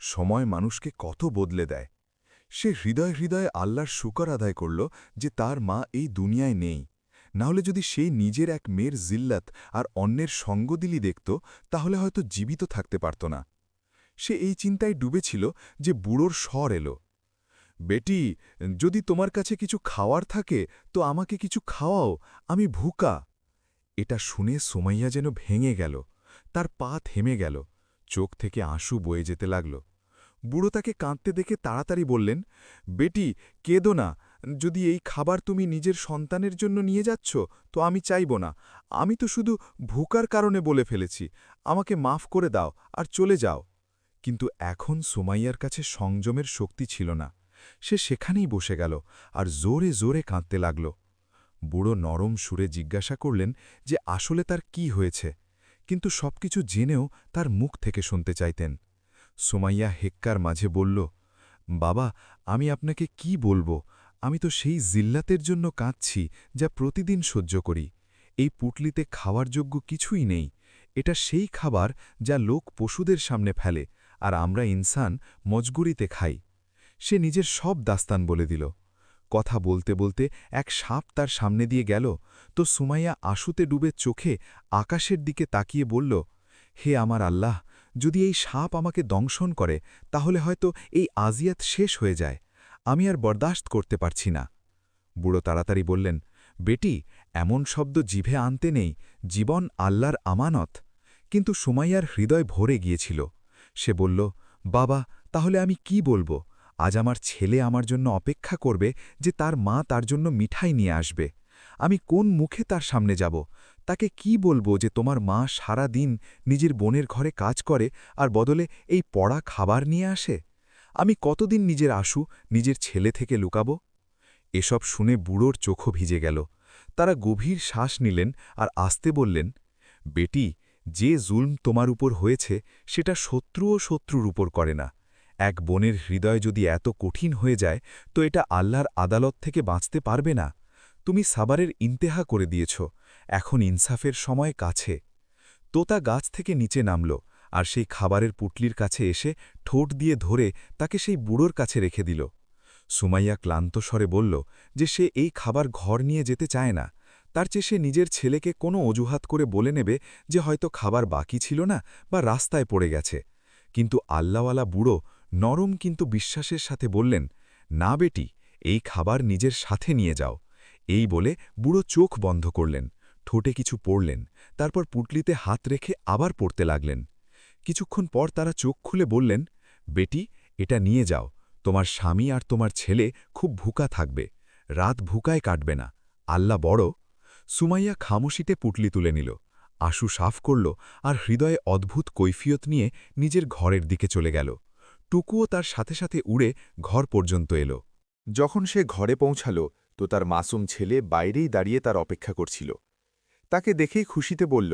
সময় মানুষকে কত বদলে দেয়। সে হৃদয়ে হৃদয়ে আল্লাহর শুকর আদায় করল যে তার মা এই দুনিয়ায় নেই। নাহলে যদি সেই নিজের এক মেয়ের জিল্লাত আর অন্যের সঙ্গদিলি দেখত, তাহলে হয়তো জীবিত থাকতে পারত না। সে এই চিন্তায় ডুবেছিল যে বুড়োর স্বর এলো, বেটি, যদি তোমার কাছে কিছু খাওয়ার থাকে তো আমাকে কিছু খাওয়াও, আমি ভুকা। এটা শুনে সুমাইয়া যেন ভেঙে গেল, তার পা থেমে গেল, চোখ থেকে আঁসু বয়ে যেতে লাগল। বুড়ো তাকে কাঁদতে দেখে তাড়াতাড়ি বললেন, বেটি, কেঁদো না, যদি এই খাবার তুমি নিজের সন্তানের জন্য নিয়ে যাচ্ছ তো আমি চাইব না, আমি তো শুধু ভুকার কারণে বলে ফেলেছি, আমাকে মাফ করে দাও আর চলে যাও। কিন্তু এখন সুমাইয়ার কাছে সংযমের শক্তি ছিল না। সে সেখানেই বসে গেল আর জোরে জোরে কাঁদতে লাগল। বুড়ো নরম সুরে জিজ্ঞাসা করলেন যে আসলে তার কি হয়েছে, কিন্তু সবকিছু জেনেও তার মুখ থেকে শুনতে চাইতেন। সুমাইয়া হেক্কার মাঝে বলল, বাবা, আমি আপনাকে কি বলবো, আমি তো সেই জিল্লাতের জন্য কাঁদছি যা প্রতিদিন সহ্য করি। এই পুটলিতে খাওয়ার যোগ্য কিছুই নেই। এটা সেই খাবার যা লোক পশুদের সামনে ফেলে, আর আমরা ইনসান মজগুরিতে খাই। সে নিজের সব দাস্তান বলে দিল। কথা বলতে বলতে এক সাপ তার সামনে দিয়ে গেল, তো সুমাইয়া আশুতে ডুবে চোখে আকাশের দিকে তাকিয়ে বলল, হে আমার আল্লাহ, যদি এই সাপ আমাকে দংশন করে তাহলে হয়তো এই আজিয়াত শেষ হয়ে যায়, আমি আর বরদাস্ত করতে পারছি না। বুড়ো তাড়াতাড়ি বললেন, বেটি, এমন শব্দ জিভে আনতে নেই, জীবন আল্লাহর আমানত। কিন্তু সুমাইয়ার হৃদয় ভরে গিয়েছিল। সে বলল, বাবা, তাহলে আমি কি বলবো? আজ আমার ছেলে আমার জন্য অপেক্ষা করবে যে তার মা তার জন্য মিঠাই নিয়ে আসবে। আমি কোন মুখে তার সামনে যাব? তাকে কি বলবো যে তোমার মা সারা দিন নিজের বোনের ঘরে কাজ করে আর বদলে এই পড়া খাবার নিয়ে আসে? আমি কতদিন নিজের আশু নিজের ছেলে থেকে লুকাব? এসব শুনে বুড়োর চোখও ভিজে গেল। তারা গভীর শ্বাস নিলেন আর আস্তে বললেন, বেটি, যে জুলম তোমার উপর হয়েছে সেটা শত্রুও শত্রুর উপর করে না। এক বোনের হৃদয় যদি এত কঠিন হয়ে যায় তো এটা আল্লাহর আদালত থেকে বাঁচতে পারবে না। তুমি সাবারের ইন্তেহা করে দিয়েছ, এখন ইনসাফের সময় কাছে। তোতা গাছ থেকে নিচে নামল আর সেই খাবারের পুটলির কাছে এসে ঠোঁট দিয়ে ধরে তাকে সেই বুড়োর কাছে রেখে দিল। সুমাইয়া ক্লান্ত স্বরে বলল যে সে এই খাবার ঘর নিয়ে যেতে চায় না, তার চেয়ে সে নিজের ছেলেকে কোনো অজুহাত করে বলে নেবে যে হয়তো খাবার বাকি ছিল না বা রাস্তায় পড়ে গেছে। কিন্তু আল্লাহওয়ালা বুড়ো নরম কিন্তু বিশ্বাসের সাথে বললেন, না বেটি, এই খাবার নিজের সাথে নিয়ে যাও। এই বলে বুড়ো চোখ বন্ধ করলেন, ঠোঁটে কিছু পড়লেন, তারপর পুটলিতে হাত রেখে আবার পড়তে লাগলেন। কিছুক্ষণ পর তারা চোখ খুলে বললেন, বেটি, এটা নিয়ে যাও, তোমার স্বামী আর তোমার ছেলে খুব ভুকা থাকবে, রাত ভুকায় কাটবে না, আল্লাহ বড়। সুমাইয়া খামোশিতে পুটলি তুলে নিল, আশু সাফ করল আর হৃদয়ে অদ্ভুত কৈফিয়ত নিয়ে নিজের ঘরের দিকে চলে গেল। টুকুও তার সাথে সাথে উড়ে ঘর পর্যন্ত এলো। যখন সে ঘরে পৌঁছাল তো তার মাসুম ছেলে বাইরেই দাঁড়িয়ে তার অপেক্ষা করছিল। তাকে দেখেই খুশিতে বলল,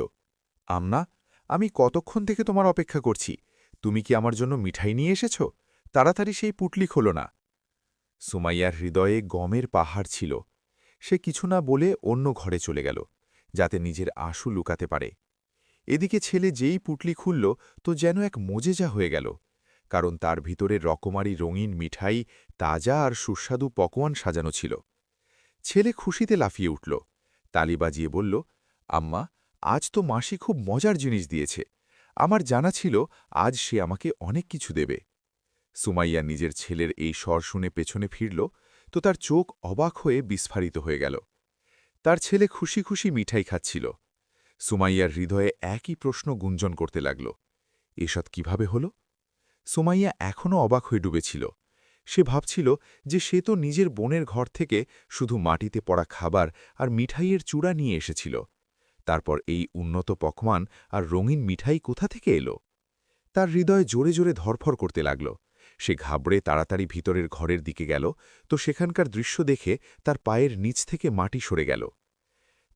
আম্মা, আমি কতক্ষণ থেকে তোমার অপেক্ষা করছি। তুমি কি আমার জন্য মিঠাই নিয়ে এসেছ? তাড়াতাড়ি সেই পুটলি খোলো না। সুমাইয়ার হৃদয়ে গমের পাহাড় ছিল। সে কিছু না বলে অন্য ঘরে চলে গেল, যাতে নিজের আশু লুকাতে পারে। এদিকে ছেলে যেই পুটলি খুলল তো যেন এক মোজেজা হয়ে গেল, কারণ তার ভিতরে রকমারি রঙিন মিঠাই, তাজা আর সুস্বাদু পকোয়ান সাজানো ছিল। ছেলে খুশিতে লাফিয়ে উঠল, তালি বাজিয়ে বলল, আম্মা, আজ তো মাসি খুব মজার জিনিস দিয়েছে। আমার জানা ছিল আজ সে আমাকে অনেক কিছু দেবে। সুমাইয়া নিজের ছেলের এই স্বর শুনে পেছনে ফিরল, তো তার চোখ অবাক হয়ে বিস্ফারিত হয়ে গেল। তার ছেলে খুশি খুশি মিঠাই খাচ্ছিল। সুমাইয়ার হৃদয়ে একই প্রশ্ন গুঞ্জন করতে লাগল, এসব কিভাবে হল? সুমাইয়া এখনও অবাক হয়ে ডুবেছিল। সে ভাবছিল যে সে তো নিজের বোনের ঘর থেকে শুধু মাটিতে পড়া খাবার আর মিঠাইয়ের চূড়া নিয়ে এসেছিল। তারপর এই উন্নত পকওয়ান আর রঙিন মিঠাই কোথা থেকে এলো? তার হৃদয় জোরে জোরে ধরফর করতে লাগল। সে ঘাবড়ে তাড়াতাড়ি ভিতরের ঘরের দিকে গেল, তো সেখানকার দৃশ্য দেখে তার পায়ের নিচ থেকে মাটি সরে গেল।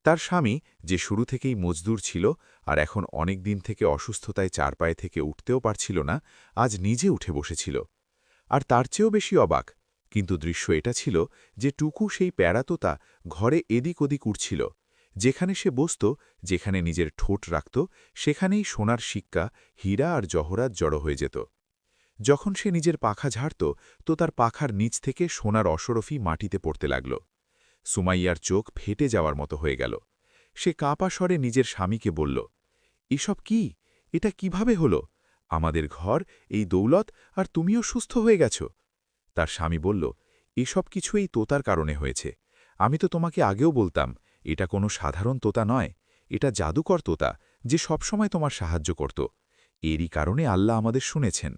তার স্বামী, যে শুরু থেকেই মজদুর ছিল আর এখন অনেক দিন থেকে অসুস্থতায় চারপায়ে থেকে উঠতেও পারছিল না, আজ নিজে উঠে বসেছিল। আর তার চেয়েও বেশি অবাক কিন্তু দৃশ্য এটা ছিল যে টুকু সেই প্যারাতোতা ঘরে এদিক ওদিক উঠছিল। যেখানে সে বসত, যেখানে নিজের ঠোঁট রাখত, সেখানেই সোনার সিক্কা, হীরা আর জহরাত জড়ো হয়ে যেত। যখন সে নিজের পাখা ঝাড়ত, তো তার পাখার নিচ থেকে সোনার অসরফি মাটিতে পড়তে লাগল। সুমাইয়ার চোখ ফেটে যাওয়ার মতো হয়ে গেল। সে কাঁপা স্বরে নিজের স্বামীকে বলল, এসব কি? এটা কিভাবে হলো? আমাদের ঘর, এই দৌলত, আর তুমিও সুস্থ হয়ে গেছ। তার স্বামী বলল, এসব কিছু এই তোতার কারণে হয়েছে। আমি তো তোমাকে আগেও বলতাম, এটা কোনো সাধারণ তোতা নয়, এটা জাদুকর তোতা, যে সবসময় তোমার সাহায্য করত। এরই কারণে আল্লাহ আমাদের শুনেছেন।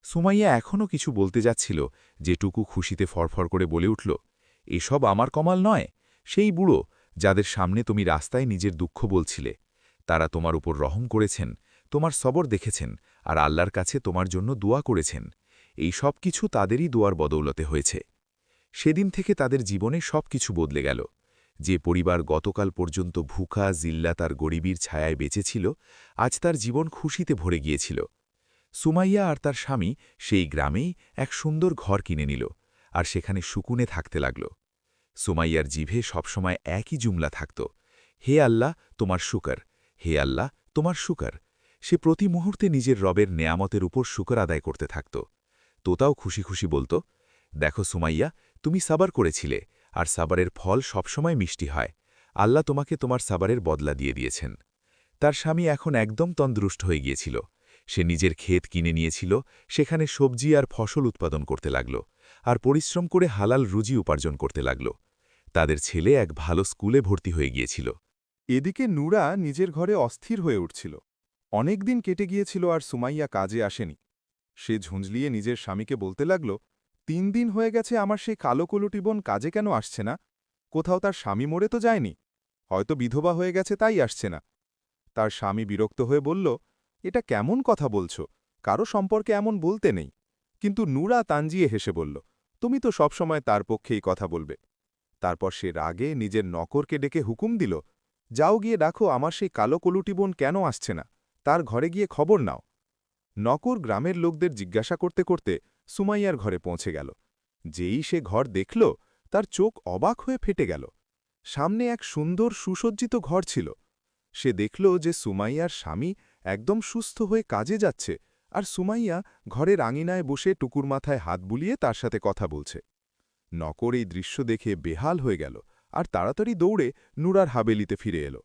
সুমাইয়া এখনও কিছু বলতে যাচ্ছিল, যেটুকু খুশিতে ফরফর করে বলে উঠল, এসব আমার কমাল নয়। সেই বুড়ো, যাদের সামনে তুমি রাস্তায় নিজের দুঃখ বলছিলে, তারা তোমার উপর রহম করেছেন, তোমার সবর দেখেছেন, আর আল্লাহর কাছে তোমার জন্য দোয়া করেছেন। এই সব কিছু তাদেরই দোয়ার বদৌলতে হয়েছে। সেদিন থেকে তাদের জীবনে সব কিছু বদলে গেল। যে পরিবার গতকাল পর্যন্ত ভুখা, জিল্লাত আর গরিবীর ছায়ায় বেঁচেছিল, আজ তার জীবন খুশিতে ভরে গিয়েছিল। সুমাইয়া আর তার স্বামী সেই গ্রামেই এক সুন্দর ঘর কিনে নিল, আর সেখানে সুকুনে থাকতে লাগল। সুমাইয়ার জিভে সবসময় একই জুমলা থাকত, হে আল্লাহ তোমার শুকর, হে আল্লাহ তোমার শুকর। সে প্রতি মুহূর্তে নিজের রবের নেয়ামতের উপর শুকর আদায় করতে থাকত। তোতাও খুশি খুশি বলত, দেখো সুমাইয়া, তুমি সাবার করেছিলে, আর সাবারের ফল সবসময় মিষ্টি হয়। আল্লাহ তোমাকে তোমার সাবারের বদলা দিয়ে দিয়েছেন। তার স্বামী এখন একদম তন্দ্রুষ্ট হয়ে গিয়েছিল। সে নিজের ক্ষেত কিনে নিয়েছিল, সেখানে সবজি আর ফসল উৎপাদন করতে লাগল, আর পরিশ্রম করে হালাল রুজি উপার্জন করতে লাগল। তাদের ছেলে এক ভালো স্কুলে ভর্তি হয়ে গিয়েছিল। এদিকে নুরা নিজের ঘরে অস্থির হয়ে উঠছিল। অনেক দিন কেটে গিয়েছিল আর সুমাইয়া কাজে আসেনি। সে ঝুঁঝলিয়ে নিজের স্বামীকে বলতে লাগল, ৩ দিন হয়ে গেছে আমার সেই কালো কলুটি বোন কাজে কেন আসছে না? কোথাও তার স্বামী মরে তো যায়নি, হয়তো বিধবা হয়ে গেছে তাই আসছে না। তার স্বামী বিরক্ত হয়ে বলল, এটা কেমন কথা বলছ? কারো সম্পর্কে এমন বলতে নেই। কিন্তু নুরা তাঞ্জিয়ে হেসে বলল, তুমি তো সবসময় তার পক্ষেই কথা বলবে। তারপর সে রাগে নিজের নকরকে ডেকে হুকুম দিল, যাও গিয়ে দেখো আমার সেই কালো কলুটি বোন কেন আসছে না, তার ঘরে গিয়ে খবর নাও। নকর গ্রামের লোকদের জিজ্ঞাসা করতে করতে সুমাইয়ার ঘরে পৌঁছে গেল। যেই সে ঘর দেখল, তার চোখ অবাক হয়ে ফেটে গেল। সামনে এক সুন্দর সুসজ্জিত ঘর ছিল। সে দেখল যে সুমাইয়ার স্বামী একদম সুস্থ হয়ে কাজে যাচ্ছে, আর সুমাইয়া ঘরের আঙিনায় বসে টুকুর মাথায় হাত বুলিয়ে তার সাথে কথা বলছে। নকর এই দৃশ্য দেখে বেহাল হয়ে গেল, আর তাড়াতাড়ি দৌড়ে নুরার হাবেলিতে ফিরে এলো।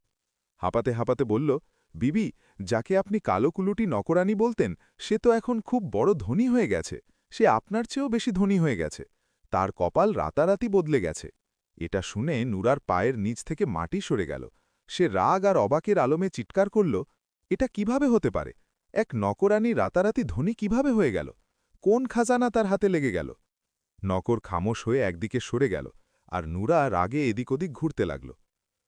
হাঁপাতে হাঁপাতে বলল, বিবি, যাকে আপনি কালো কুলুটি নকরানি বলতেন, সে তো এখন খুব বড় ধনী হয়ে গেছে। সে আপনার চেয়েও বেশি ধনী হয়ে গেছে। তার কপাল রাতারাতি বদলে গেছে। এটা শুনে নুরার পায়ের নিচ থেকে মাটি সরে গেল। সে রাগ আর অবাকের আলমে চিৎকার করল, এটা কিভাবে হতে পারে? এক নকরানি রাতারাতি ধনী কিভাবে হয়ে গেল? কোন খাজানা তার হাতে লেগে গেল? নকর খামোশ হয়ে একদিকে সরে গেল, আর নুরা রাগে এদিক ওদিক ঘুরতে লাগল।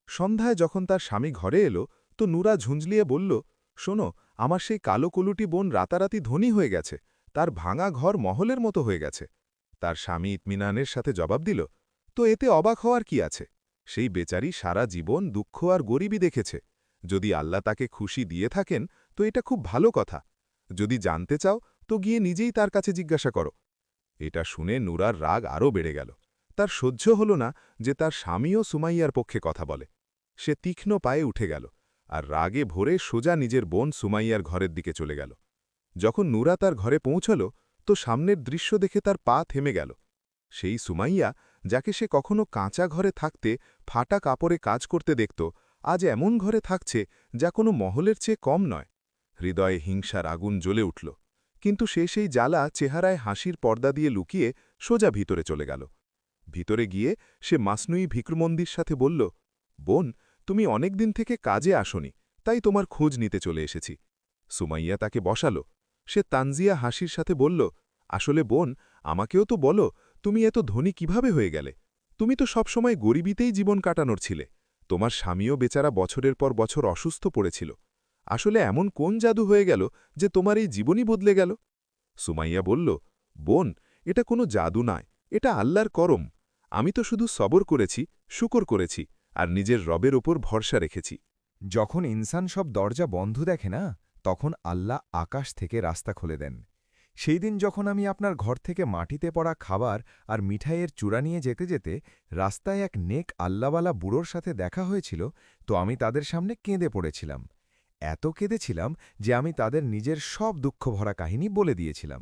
সন্ধ্যায় যখন তার স্বামী ঘরে এলো, তো নুরা ঝুঁঝলিয়ে বলল, শোনো, আমার সেই কালো কলুটি বোন রাতারাতি ধনী হয়ে গেছে, তার ভাঙা ঘর মহলের মতো হয়ে গেছে। তার স্বামী ইতমিনানের সাথে জবাব দিল, তো এতে অবাক হওয়ার কি আছে? সেই বেচারি সারা জীবন দুঃখ আর গরিবই দেখেছে। যদি আল্লাহ তাকে খুশি দিয়ে থাকেন, তো তো এটা খুব ভালো কথা। যদি জানতে চাও তো গিয়ে নিজেই তার কাছে জিজ্ঞাসা করো। এটা শুনে নুরার রাগ আরও বেড়ে গেল। তার সহ্য হল না যে তার স্বামীও সুমাইয়ার পক্ষে কথা বলে। সে তীক্ষ্ণ পায়ে উঠে গেল আর রাগে ভরে সোজা নিজের বোন সুমাইয়ার ঘরের দিকে চলে গেল। যখন নুরা তার ঘরে পৌঁছল তো সামনের দৃশ্য দেখে তার পা থেমে গেল। সেই সুমাইয়া, যাকে সে কখনো কাঁচা ঘরে থাকতে ফাটা কাপড়ে কাজ করতে দেখত, আজ এমন ঘরে থাকছে যা কোনো মহলের চেয়ে কম নয়। হৃদয়ে হিংসার আগুন জ্বলে উঠল, কিন্তু সে সেই জ্বালা চেহারায় হাসির পর্দা দিয়ে লুকিয়ে সোজা ভিতরে চলে গেল। ভিতরে গিয়ে সে মাসনুই ভিক্রমন্দির সাথে বলল, বোন, তুমি অনেক দিন থেকে কাজে আসনি, তাই তোমার খোঁজ নিতে চলে এসেছি। সুমাইয়া তাকে বসালো। সে তানজিয়া হাসির সাথে বলল, আসলে বোন, আমাকেও তো বলো, তুমি এত ধনী কিভাবে হয়ে গেলে? তুমি তো সবসময় গরিবিতেই জীবন কাটানোর ছিলে। তোমার স্বামীও বেচারা বছরের পর বছর অসুস্থ পড়েছিল। আসলে এমন কোন জাদু হয়ে গেল যে তোমার এই জীবনই বদলে গেল? সুমাইয়া বলল, বোন, এটা কোনো জাদু নয়, এটা আল্লাহর করম। আমি তো শুধু সবর করেছি, শুকর করেছি, আর নিজের রবের ওপর ভরসা রেখেছি। যখন ইনসান সব দরজা বন্ধ দেখে না, তখন আল্লাহ আকাশ থেকে রাস্তা খুলে দেন। সেই দিন যখন আমি আপনার ঘর থেকে মাটিতে পড়া খাবার আর মিঠাইয়ের চূড়া নিয়ে যেতে যেতে রাস্তায় এক নেক আল্লাহওয়ালা বুড়োর সাথে দেখা হয়েছিল, তো আমি তাদের সামনে কেঁদে পড়েছিলাম। এত কেঁদেছিলাম যে আমি তাদের নিজের সব দুঃখভরা কাহিনী বলে দিয়েছিলাম।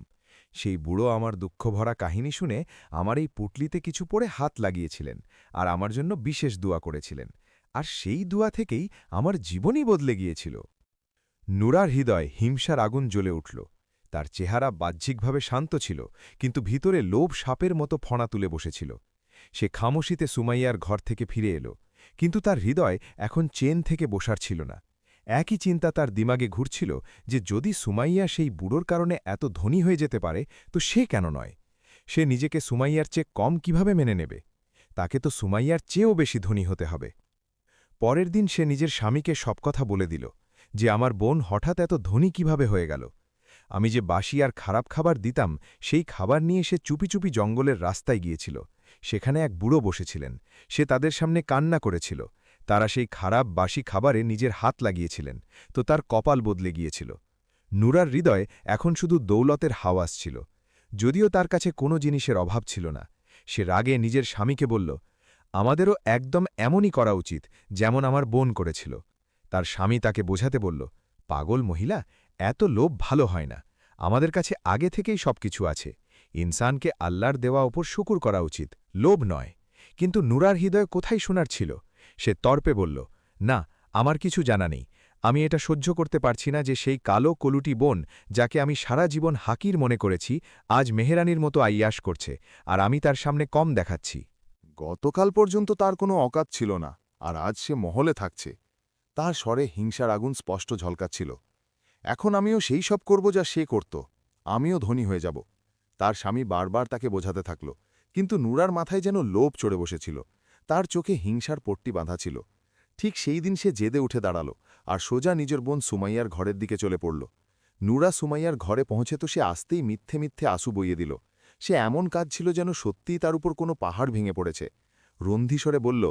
সেই বুড়ো আমার দুঃখভরা কাহিনী শুনে আমার এই পুটলিতে কিছু পড়ে হাত লাগিয়েছিলেন আর আমার জন্য বিশেষ দোয়া করেছিলেন। আর সেই দোয়া থেকেই আমার জীবনই বদলে গিয়েছিল। নুরার হৃদয় হিংসার আগুন জ্বলে উঠল। তার চেহারা বাহ্যিকভাবে শান্ত ছিল, কিন্তু ভিতরে লোভ সাপের মতো ফণা তুলে বসেছিল। সে খামোশিতে সুমাইয়ার ঘর থেকে ফিরে এলো, কিন্তু তার হৃদয় এখন চেন থেকে বসার ছিল না। একই চিন্তা তার দিমাগে ঘুরছিল যে যদি সুমাইয়া সেই বুড়োর কারণে এত ধনী হয়ে যেতে পারে, তো সে কেন নয়? সে নিজেকে সুমাইয়ার চেয়ে কম কিভাবে মেনে নেবে? তাকে তো সুমাইয়ার চেয়েও বেশি ধনী হতে হবে। পরের দিন সে নিজের স্বামীকে সব কথা বলে দিল যে আমার বোন হঠাৎ এত ধনী কিভাবে হয়ে গেল। আমি যে বাসি আর খারাপ খাবার দিতাম, সেই খাবার নিয়ে সে চুপি চুপি জঙ্গলের রাস্তায় গিয়েছিল। সেখানে এক বুড়ো বসেছিলেন। সে তাদের সামনে কান্না করেছিল। তারা সেই খারাপ বাসি খাবারে নিজের হাত লাগিয়েছিলেন, তো তার কপাল বদলে গিয়েছিল। নুরার হৃদয় এখন শুধু দৌলতের হাওয়াজ ছিল, যদিও তার কাছে কোনো জিনিসের অভাব ছিল না। সে রাগে নিজের স্বামীকে বলল, আমাদেরও একদম এমনই করা উচিত যেমন আমার বোন করেছিল। তার স্বামী তাকে বোঝাতে বলল, পাগল মহিলা, এত লোভ ভালো হয় না। আমাদের কাছে আগে থেকেই সবকিছু আছে। ইনসানকে আল্লাহর দেওয়া ওপর শুকুর করা উচিত, লোভ নয়। কিন্তু নুরার হৃদয় কোথায় শোনার ছিল? সে তর্পে বলল, না, আমার কিছু জানা নেই। আমি এটা সহ্য করতে পারছি না যে সেই কালো কলুটি বোন, যাকে আমি সারা জীবন হাকির মনে করেছি, আজ মেহরানির মতো আইয়াস করছে, আর আমি তার সামনে কম দেখাচ্ছি। গতকাল পর্যন্ত তার কোনো অকাত ছিল না, আর আজ সে মহলে থাকছে। তার স্বরে হিংসার আগুন স্পষ্ট ঝলকাচ্ছিল। এখন আমিও সেই সব করব যা সে করত। আমিও ধনী হয়ে যাব। তার স্বামী বারবার তাকে বোঝাতে থাকল, কিন্তু নুরার মাথায় যেন লোভ চড়ে বসেছিল। তার চোখে হিংসার পট্টি বাঁধা ছিল। ঠিক সেই দিন সে জেদে উঠে দাঁড়াল আর সোজা নিজের বোন সুমাইয়ার ঘরের দিকে চলে পড়ল। নুরা সুমাইয়ার ঘরে পৌঁছে তো সে আসতেই মিথ্যে মিথ্যে আঁসু বইয়ে দিল। সে এমন কাজ ছিল যেন সত্যিই তার উপর কোনো পাহাড় ভেঙে পড়েছে। রন্ধিস্বরে বলল,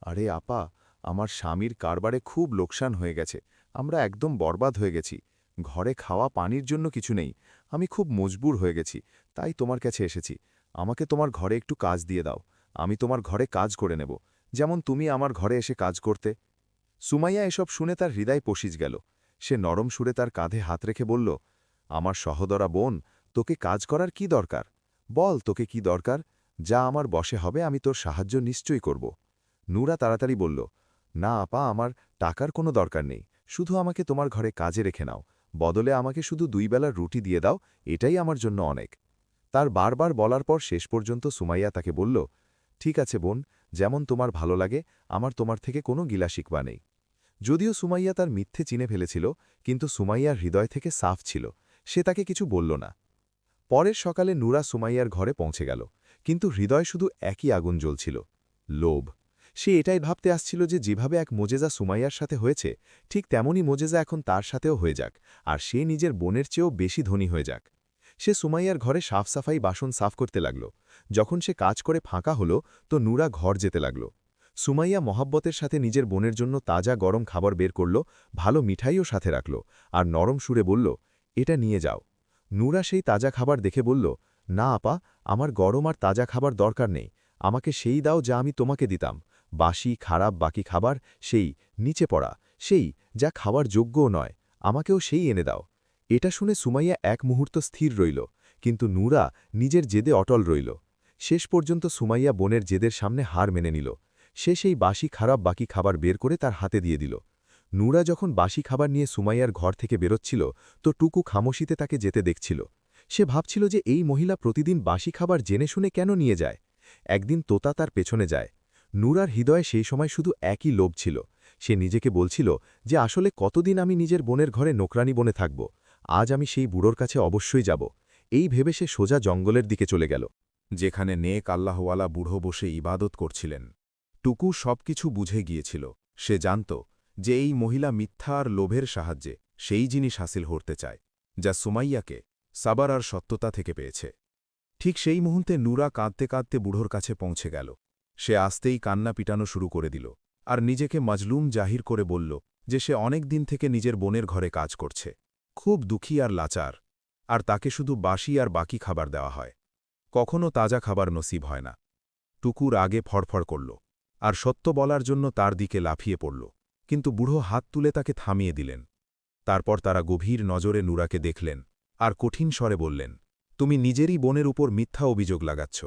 আরে আপা, আমার স্বামীর কারবারে খুব লোকসান হয়ে গেছে। আমরা একদম বরবাদ হয়ে গেছি। ঘরে খাওয়া পানির জন্য কিছু নেই। আমি খুব মজবুর হয়ে গেছি, তাই তোমার কাছে এসেছি। আমাকে তোমার ঘরে একটু কাজ দিয়ে দাও। আমি তোমার ঘরে কাজ করে নেব, যেমন তুমি আমার ঘরে এসে কাজ করতে। সুমাইয়া এসব শুনে তার হৃদয় পশিজ গেল। সে নরম সুরে তার কাঁধে হাত রেখে বলল, আমার সহদরা বোন, তোকে কাজ করার কি দরকার? বল, তোকে কি দরকার? যা আমার বশে হবে আমি তোর সাহায্য নিশ্চয়ই করব। নুরা তাড়াতাড়ি বলল, না আপা, আমার টাকার কোনো দরকার নেই। শুধু আমাকে তোমার ঘরে কাজে রেখে নাও। বদলে আমাকে শুধু 2 বেলার রুটি দিয়ে দাও, এটাই আমার জন্য অনেক। তার বারবার বলার পর শেষ পর্যন্ত সুমাইয়া তাকে বলল, ঠিক আছে বোন, যেমন তোমার ভালো লাগে। আমার তোমার থেকে কোনো গিলা শিকবা নেই। যদিও সুমাইয়া তার মিথ্যে চিনে ফেলেছিল, কিন্তু সুমাইয়ার হৃদয় থেকে সাফ ছিল। সে তাকে কিছু বলল না। পরের সকালে নুরা সুমাইয়ার ঘরে পৌঁছে গেল, কিন্তু হৃদয় শুধু একই আগুন জ্বলছিল, লোভ। সে এটাই ভাবতে আসছিল যে যেভাবে এক মোজেজা সুমাইয়ার সাথে হয়েছে, ঠিক তেমনই মোজেজা এখন তার সাথেও হয়ে যাক, আর সে নিজের বোনের চেয়েও বেশি ধনী হয়ে যাক। সে সুমাইয়ার ঘরে সাফসাফাই বাসন সাফ করতে লাগল। যখন সে কাজ করে ফাঁকা হল, তো নুরা ঘর যেতে লাগল। সুমাইয়া মহাব্বতের সাথে নিজের বোনের জন্য তাজা গরম খাবার বের করল, ভালো মিঠাইও সাথে রাখল, আর নরম সুরে বলল, এটা নিয়ে যাও। নূরা সেই তাজা খাবার দেখে বলল, না আপা, আমার গরম আর তাজা খাবার দরকার নেই, আমাকে সেই দাও যা আমি তোমাকে দিতাম, বাসি খারাপ বাকি খাবার, সেই নিচে পড়া, সেই যা খাওয়ার যোগ্যও নয়, আমাকেও সেই এনে দাও। এটা শুনে সুমাইয়া এক মুহূর্ত স্থির রইল, কিন্তু নূরা নিজের জেদে অটল রইল। শেষ পর্যন্ত সুমাইয়া বোনের জেদের সামনে হার মেনে নিল। সে সেই বাসি খারাপ বাকি খাবার বের করে তার হাতে দিয়ে দিল। নূরা যখন বাসি খাবার নিয়ে সুমাইয়ার ঘর থেকে বেরোচ্ছিল, তো টুকু খামোশিতে তাকে যেতে দেখছিল। সে ভাবছিল যে এই মহিলা প্রতিদিন বাসি খাবার জেনে শুনে কেন নিয়ে যায়। একদিন তোতা তার পেছনে যায়। নূরার হৃদয়ে সেই সময় শুধু একই লোভ ছিল। সে নিজেকে বলছিল যে আসলে কতদিন আমি নিজের বোনের ঘরে নোকরানি বনে থাকব, আজ আমি সেই বুড়োর কাছে অবশ্যই যাব। এই ভেবে সে সোজা জঙ্গলের দিকে চলে গেল, যেখানে নেক আল্লাহওয়ালা বুড়ো বসে ইবাদত করছিলেন। টুকু সবকিছু বুঝে গিয়েছিল। সে জানত যে এই মহিলা মিথ্যা আর লোভের সাহায্যে সেই জিনিস হাসিল করতে চায়, যা সুমাইয়াকে সাবার আর সত্যতা থেকে পেয়েছে। ঠিক সেই মুহূর্তে নূরা কাঁদতে কাঁদতে বুড়োর কাছে পৌঁছে গেল। সে আস্তেই কান্না পিটানো শুরু করে দিল, আর নিজেকে মাজলুম জাহির করে বলল যে সে অনেক দিন থেকে নিজের বোনের ঘরে কাজ করছে, খুব দুঃখী আর লাচার, আর তাকে শুধু বাসি আর বাকি খাবার দেওয়া হয়, কখনো তাজা খাবার নসিব হয় না। টুকুর আগে ফড়ফড় করল, আর সত্য বলার জন্য তার দিকে লাফিয়ে পড়ল, কিন্তু বুড়ো হাত তুলে তাকে থামিয়ে দিলেন। তারপর তারা গভীর নজরে নূরাকে দেখলেন, আর কঠিন স্বরে বললেন, তুমি নিজেরই বোনের উপর মিথ্যা অভিযোগ লাগাচ্ছ,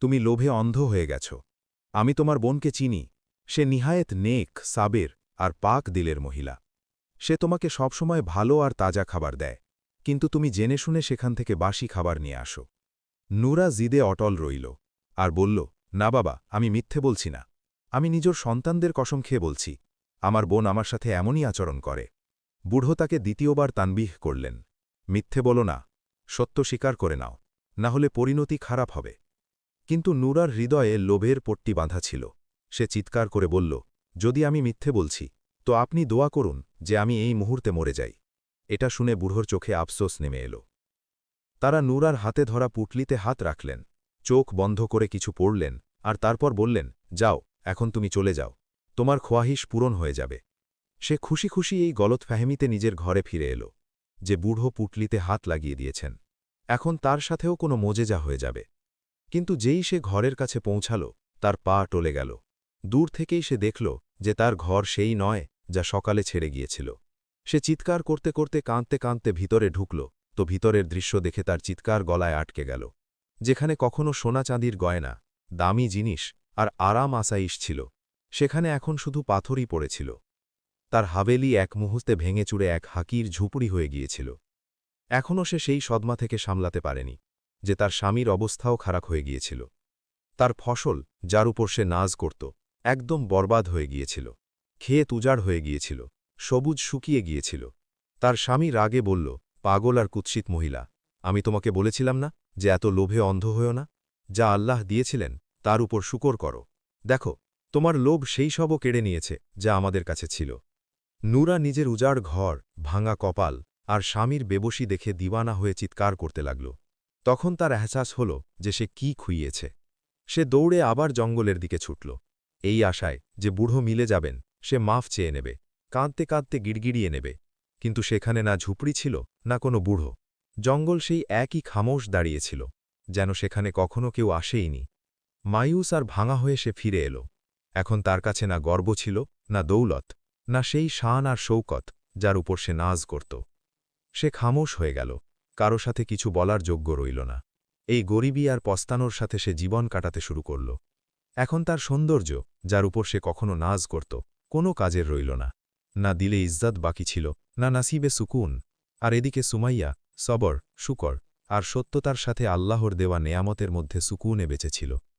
তুমি লোভে অন্ধ হয়ে গেছ। আমি তোমার বোনকে চিনি, সে নিহায়েত নেক, সাবের আর পাক দিলের মহিলা। সে তোমাকে সবসময় ভালো আর তাজা খাবার দেয়, কিন্তু তুমি জেনে শুনে সেখান থেকে বাসি খাবার নিয়ে আসো। নূরা জিদে অটল রইল, আর বলল, না বাবা, আমি মিথ্যে বলছি না, আমি নিজের সন্তানদের কসম খেয়ে বলছি, আমার বোন আমার সাথে এমনই আচরণ করে। বুড়ো তাকে দ্বিতীয়বার তানবিহ করলেন, মিথ্যে বলো না, সত্য স্বীকার করে নাও, না হলে পরিণতি খারাপ হবে। কিন্তু নূরার হৃদয়ে লোভের পট্টি বাঁধা ছিল। সে চিৎকার করে বলল, যদি আমি মিথ্যে বলছি, তো আপনি দোয়া করুন যে আমি এই মুহূর্তে মরে যাই। এটা শুনে বুড়োর চোখে আফসোস নেমে এল। তারা নূরার হাতে ধরা পুটলিতে হাত রাখলেন, চোখ বন্ধ করে কিছু পড়লেন, আর তারপর বললেন, যাও, এখন তুমি চলে যাও, তোমার খোয়াহিশ পূরণ হয়ে যাবে। সে খুশি খুশি এই গলতফাহেমিতে নিজের ঘরে ফিরে এল, যে বুড়ো পুটলিতে হাত লাগিয়ে দিয়েছেন। এখন তার সাথেও কোনো মোজেজা হয়ে যাবে। কিন্তু যেই সে ঘরের কাছে পৌঁছাল, তার পা টলে গেল। দূর থেকেই সে দেখল যে তার ঘর সেই নয় যা সকালে ছেড়ে গিয়েছিল। সে চিৎকার করতে করতে কাঁদতে কাঁদতে ভিতরে ঢুকল, তো ভিতরের দৃশ্য দেখে তার চিৎকার গলায় আটকে গেল। যেখানে কখনো সোনা চাঁদির গয়না, দামি জিনিস আর আরাম আসাইশ ছিল, সেখানে এখন শুধু পাথরই পড়েছিল। তার হাবেলি এক মুহূর্তে ভেঙে চুড়ে এক হাকির ঝুপড়ি হয়ে গিয়েছিল। এখনও সে সেই সদমা থেকে সামলাতে পারেনি যে তার স্বামীর অবস্থাও খারাপ হয়ে গিয়েছিল। তার ফসল, যার উপর সে নাজ করত, একদম বরবাদ হয়ে গিয়েছিল। ক্ষেত উজাড় হয়ে গিয়েছিল, সবুজ শুকিয়ে গিয়েছিল। তার স্বামী রাগে বলল, পাগল আর কুৎসিত মহিলা, আমি তোমাকে বলেছিলাম না যে এত লোভে অন্ধ হয়েও না? যা আল্লাহ দিয়েছিলেন তার উপর শুকর করো। দেখো, তোমার লোভ সেই সবও কেড়ে নিয়েছে যা আমাদের কাছে ছিল। নূরা নিজের উজাড় ঘর, ভাঙা কপাল আর স্বামীর বেবসি দেখে দিওয়ানা হয়ে চিৎকার করতে লাগল। তখন তার এহসাস হল যে সে কি খুইয়েছে। সে দৌড়ে আবার জঙ্গলের দিকে ছুটল, এই আশায় যে বুড়ো মিলে যাবেন, সে মাফ চেয়ে নেবে, কাঁদতে কাঁদতে গিড়গিড়িয়ে নেবে। কিন্তু সেখানে না ঝুপড়ি ছিল, না কোনো বুড়ো। জঙ্গল সেই একই খামোশ দাঁড়িয়েছিল, যেন সেখানে কখনো কেউ আসেইনি। মায়ুস আর ভাঙা হয়ে সে ফিরে এল। এখন তার কাছে না গর্ব ছিল, না দৌলত, না সেই শান আর শৌকত যার উপর সে নাজ করত। সে খামোশ হয়ে গেল, কারো সাথে কিছু বলার যোগ্য রইল না। এই গরিবী আর পস্তানোর সাথে সে জীবন কাটাতে শুরু করল। এখন তার সৌন্দর্য, যার উপর সে কখনো নাজ করত, কোনো কাজের রইল না। না দিলে ইজ্জত বাকি ছিল, না নাসিবে সুকুন। আর এদিকে সুমাইয়া সবর, শুকর আর সত্যতার সাথে আল্লাহর দেওয়া নেয়ামতের মধ্যে সুকুনে বেঁচেছিল।